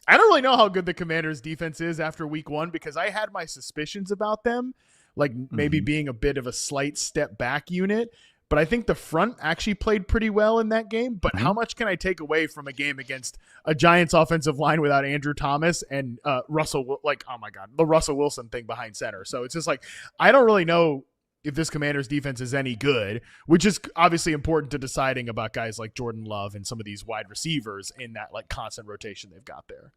don't really know how good the Commanders defense is after week 1, because I had my suspicions about them, like maybe being a bit of a slight step back unit. But I think the front actually played pretty well in that game. But how much can I take away from a game against a Giants offensive line without Andrew Thomas and Russell, like, oh my God, the Russell Wilson thing behind center. So it's just like, I don't really know if this Commanders defense is any good, which is obviously important to deciding about guys like Jordan Love and some of these wide receivers in that like constant rotation they've got there.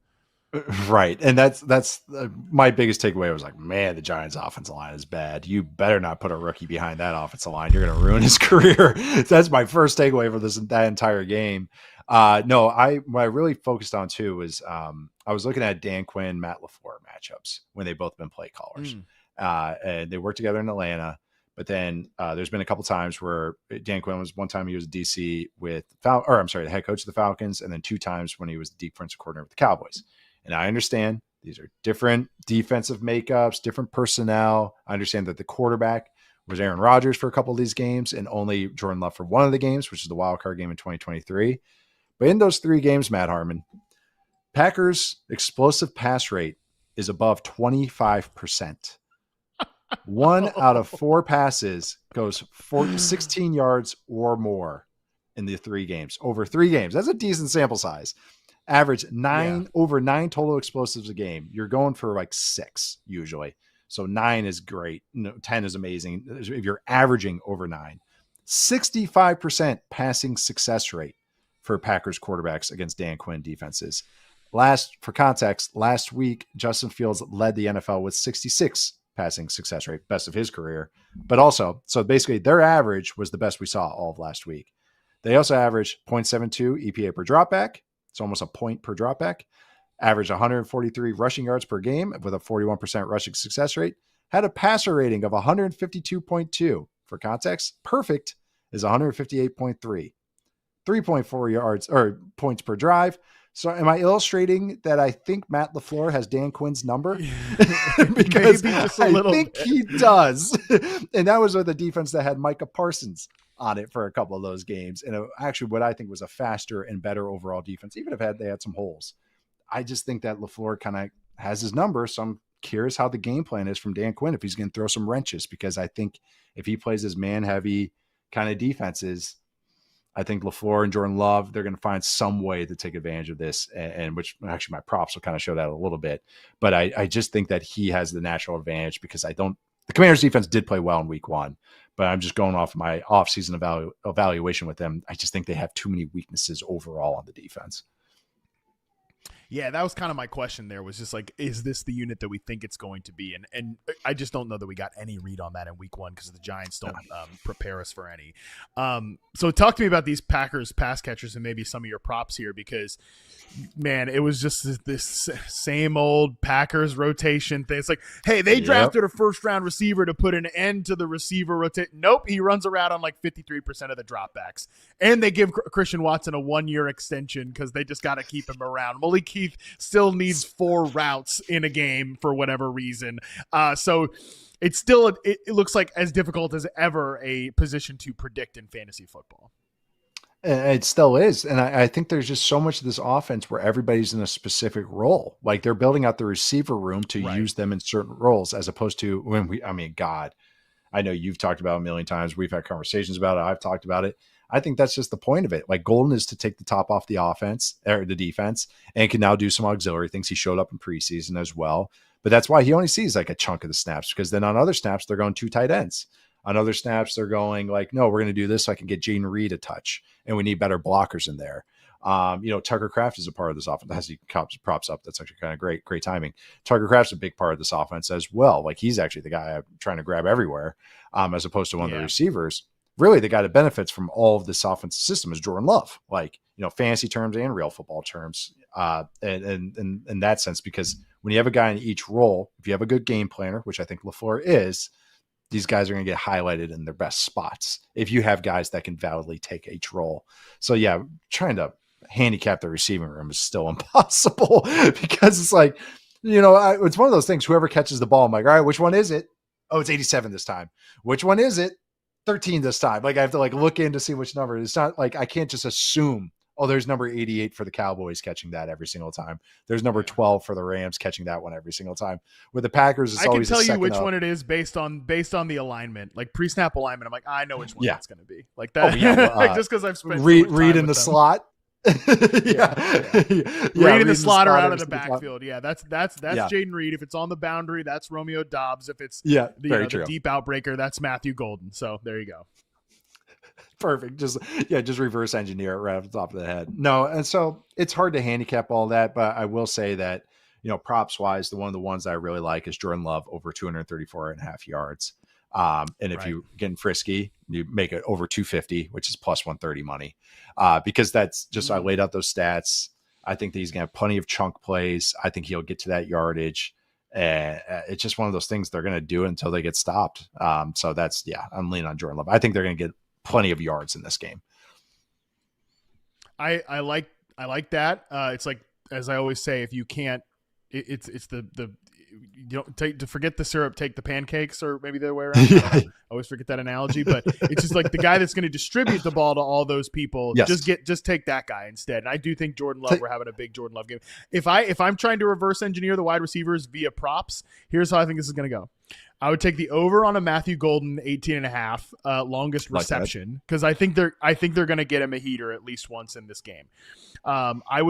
Right. And that's my biggest takeaway was like, man, the Giants offensive line is bad. You better not put a rookie behind that offensive line. You're going to ruin his career. That's my first takeaway for that entire game. No, what I really focused on too was, I was looking at Dan Quinn, Matt LaFleur matchups when they both been play callers. And they worked together in Atlanta. But then there's been a couple times where Dan Quinn was one time he was DC with the head coach of the Falcons, and then 2 times when he was the defensive coordinator with the Cowboys. And I understand these are different defensive makeups, different personnel. I understand that the quarterback was Aaron Rodgers for a couple of these games and only Jordan Love for one of the games, which is the wild card game in 2023. But in those 3 games, Matt Harmon, Packers' explosive pass rate is above 25%. 1 out of 4 passes goes 16 yards or more in the 3 games. Over 3 games. That's a decent sample size. Average over 9 total explosives a game. You're going for like 6 usually. So 9 is great. 10 is amazing. If you're averaging over 9, 65% passing success rate for Packers quarterbacks against Dan Quinn defenses. For context, last week, Justin Fields led the NFL with 66 passing success rate, best of his career. But also, so basically their average was the best we saw all of last week. They also averaged 0.72 EPA per dropback. It's almost a point per dropback. Averaged 143 rushing yards per game with a 41% rushing success rate. Had a passer rating of 152.2. For context, perfect is 158.3. 3.4 yards or points per drive. So am I illustrating that I think Matt LaFleur has Dan Quinn's number? Because I think he does. And that was with a defense that had Micah Parsons on it for a couple of those games. And actually what I think was a faster and better overall defense, even if they had some holes. I just think that LaFleur kind of has his number. So I'm curious how the game plan is from Dan Quinn, if he's going to throw some wrenches, because I think if he plays his man heavy kind of defenses, I think LaFleur and Jordan Love, they're going to find some way to take advantage of this, and which actually my props will kind of show that a little bit. But I just think that he has the natural advantage because the Commanders defense did play well in week 1, but I'm just going off my offseason evaluation with them. I just think they have too many weaknesses overall on the defense. Yeah, that was kind of my question there, was just like, is this the unit that we think it's going to be? And I just don't know that we got any read on that in week 1 because the Giants don't prepare us for any. So talk to me about these Packers pass catchers and maybe some of your props here, because, man, it was just this same old Packers rotation thing. It's like, hey, they drafted a first-round receiver to put an end to the receiver rotation. Nope, he runs around on like 53% of the dropbacks. And they give Christian Watson a 1-year extension because they just got to keep him around. Malik Heath still needs 4 routes in a game for whatever reason. So it's still, it looks like as difficult as ever a position to predict in fantasy football. It still is. And I think there's just so much of this offense where everybody's in a specific role. Like they're building out the receiver room to use them in certain roles, as opposed to God, I know you've talked about it a million times. We've had conversations about it. I've talked about it. I think that's just the point of it. Like Golden is to take the top off the offense or the defense and can now do some auxiliary things. He showed up in preseason as well, but that's why he only sees like a chunk of the snaps, because then on other snaps, they're going 2 tight ends. On other snaps, they're going like, no, we're going to do this so I can get Jaden Reed a touch, and we need better blockers in there. Tucker Kraft is a part of this offense. As he props up, that's actually kind of great timing. Tucker Kraft's a big part of this offense as well. Like he's actually the guy I'm trying to grab everywhere, as opposed to one of the receivers. Really, the guy that benefits from all of this offensive system is Jordan Love, like, fantasy terms and real football terms. And in that sense, because when you have a guy in each role, if you have a good game planner, which I think LaFleur is, these guys are going to get highlighted in their best spots if you have guys that can validly take each role. So yeah, trying to handicap the receiving room is still impossible because it's like, it's one of those things, whoever catches the ball, I'm like, all right, which one is it? Oh, it's 87 this time. Which one is it? 13 this time. Like I have to look in to see which number. It's not like I can't just assume, oh, there's number 88 for the Cowboys catching that every single time. There's number 12 for the Rams catching that one every single time. With the Packers, it's always I can tell you which one it is based on the alignment, like pre-snap alignment. I'm like, I know which one that's going to be. Like that. Just because I've spent read in the slot. Read in the slot or out of the backfield. Yeah, that's Jaden Reed. If it's on the boundary, that's Romeo Dobbs. If it's the deep outbreaker, that's Matthew Golden. So there you go. Perfect. Just reverse engineer it right off the top of the head. No, and so it's hard to handicap all that, but I will say that, props wise, one of the ones that I really like is Jordan Love over 234.5 yards. And if you getting frisky, you make it over 250, which is plus 130 money. Because that's just, I laid out those stats. I think that he's going to have plenty of chunk plays. I think he'll get to that yardage. And it's just one of those things they're going to do until they get stopped. So that's, I'm leaning on Jordan Love. I think they're going to get plenty of yards in this game. I like that. It's like, as I always say, if you can't, it's the you don't to forget the syrup, take the pancakes, or maybe the other way around. I always forget that analogy, but it's just like the guy that's going to distribute the ball to all those people. Yes. Just take that guy instead. And I do think Jordan Love, we're having a big Jordan Love game. If I'm trying to reverse engineer the wide receivers via props, here's how I think this is going to go. I would take the over on a Matthew Golden 18.5 longest reception, because I think they're going to get him a heater at least once in this game. I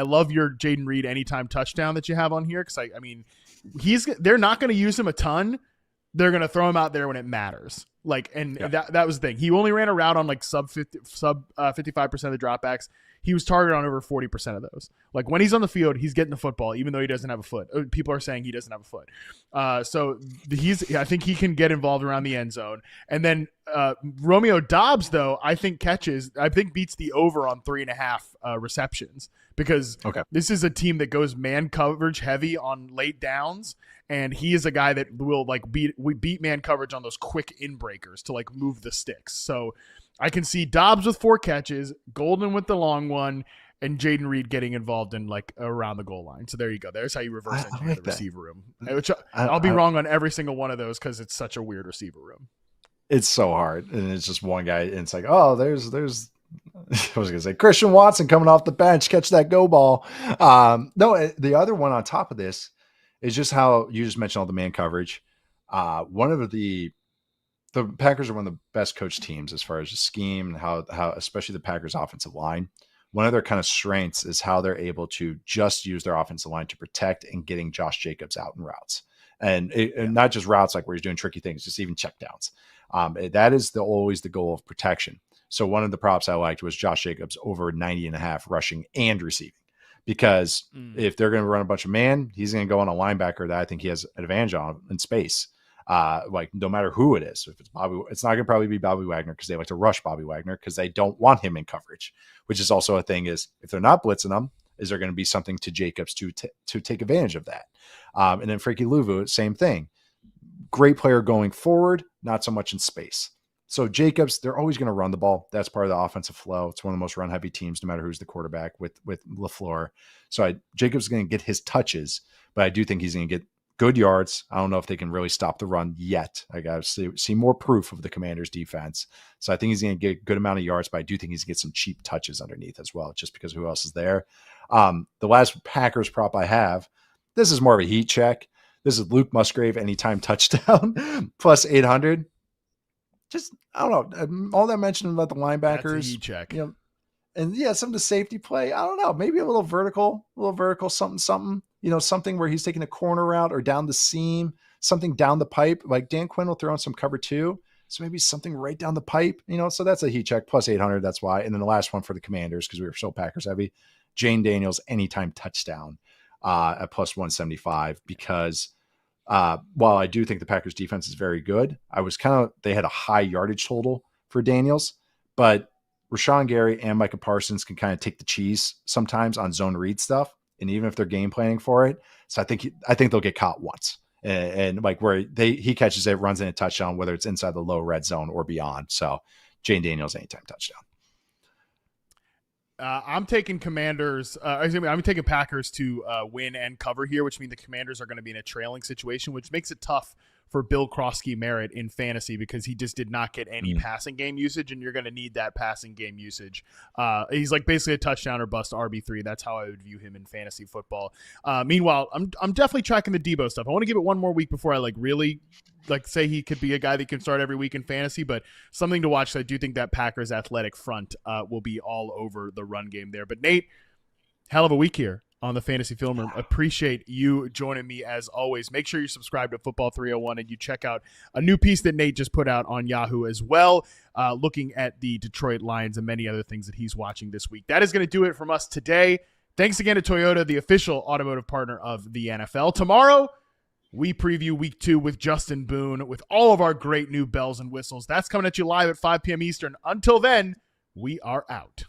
love your Jaden Reed anytime touchdown that you have on here, because I mean they're not going to use him a ton. They're going to throw him out there when it matters. That was the thing. He only ran a route on like sub 55% of the dropbacks. He was targeted on over 40% of those. Like when he's on the field, he's getting the football, even though he doesn't have a foot. People are saying he doesn't have a foot. So I think he can get involved around the end zone. And then Romeo Doubs, though, I think beats the over on 3.5 receptions, because this is a team that goes man coverage heavy on late downs. And he is a guy that will beat man coverage on those quick in-breakers to like move the sticks. So I can see Doubs with 4 catches, Golden with the long one, and Jaden Reed getting involved in like around the goal line. So there you go. There's how you reverse engineer the receiver room. Which I'll be wrong on every single one of those because it's such a weird receiver room. It's so hard, and it's just one guy, and it's like, oh, there's I was gonna say Christian Watson coming off the bench, catch that go ball. No, the other one on top of this is just how you just mentioned all the man coverage. One of the Packers are one of the best coached teams as far as the scheme and how especially the Packers offensive line. One of their kind of strengths is how they're able to just use their offensive line to protect and getting Josh Jacobs out in routes, and not just routes like where he's doing tricky things, just even checkdowns. That is always the goal of protection. So one of the props I liked was Josh Jacobs over 90.5 rushing and receiving, because if they're going to run a bunch of man, he's going to go on a linebacker that I think he has an advantage on in space. Like no matter who it is, if it's Bobby, it's not going to probably be Bobby Wagner, because they like to rush Bobby Wagner because they don't want him in coverage, which is also a thing. Is if they're not blitzing him, is there going to be something to Jacobs to take advantage of that? And then Frankie Louvu, same thing. Great player going forward, not so much in space. So Jacobs, they're always going to run the ball. That's part of the offensive flow. It's one of the most run-heavy teams, no matter who's the quarterback with LaFleur. So Jacobs is going to get his touches, but I do think he's going to get good yards. I don't know if they can really stop the run yet. I got to see more proof of the Commanders' defense. So I think he's going to get a good amount of yards, but I do think he's going to get some cheap touches underneath as well, just because who else is there. The last Packers prop I have, this is more of a heat check. This is Luke Musgrave anytime touchdown plus 800. Just, I don't know. All that mentioned about the linebackers. That's a heat check. You know, and some of the safety play. I don't know. Maybe a little vertical, something. You know, something where he's taking a corner route or down the seam, something down the pipe. Like Dan Quinn will throw in some cover 2. So maybe something right down the pipe, so that's a heat check plus 800. That's why. And then the last one for the Commanders, because we were so Packers heavy, Jane Daniels, anytime touchdown at plus 175, because while I do think the Packers defense is very good, they had a high yardage total for Daniels, but Rashawn Gary and Micah Parsons can kind of take the cheese sometimes on zone read stuff. And even if they're game planning for it. So I think they'll get caught once and like where he catches it, runs in a touchdown, whether it's inside the low red zone or beyond. So Jane Daniels, anytime touchdown. I'm taking Commanders. I'm taking Packers to win and cover here, which means the Commanders are going to be in a trailing situation, which makes it tough for Bill Krosky-Merritt in fantasy, because he just did not get any passing game usage, and you're going to need that passing game usage. He's like basically a touchdown or bust RB3. That's how I would view him in fantasy football. Meanwhile, I'm definitely tracking the Debo stuff. I want to give it one more week before I really say he could be a guy that can start every week in fantasy, but something to watch. I do think that Packers athletic front will be all over the run game there. But Nate, hell of a week here on the Fantasy Film Room. Appreciate you joining me as always. Make sure you subscribe to Football 301 and you check out a new piece that Nate just put out on Yahoo as well, looking at the Detroit Lions and many other things that he's watching this week. That is going to do it from us today. Thanks again to Toyota, the official automotive partner of the NFL. Tomorrow, we preview week 2 with Justin Boone with all of our great new bells and whistles. That's coming at you live at 5 p.m. Eastern. Until then, we are out.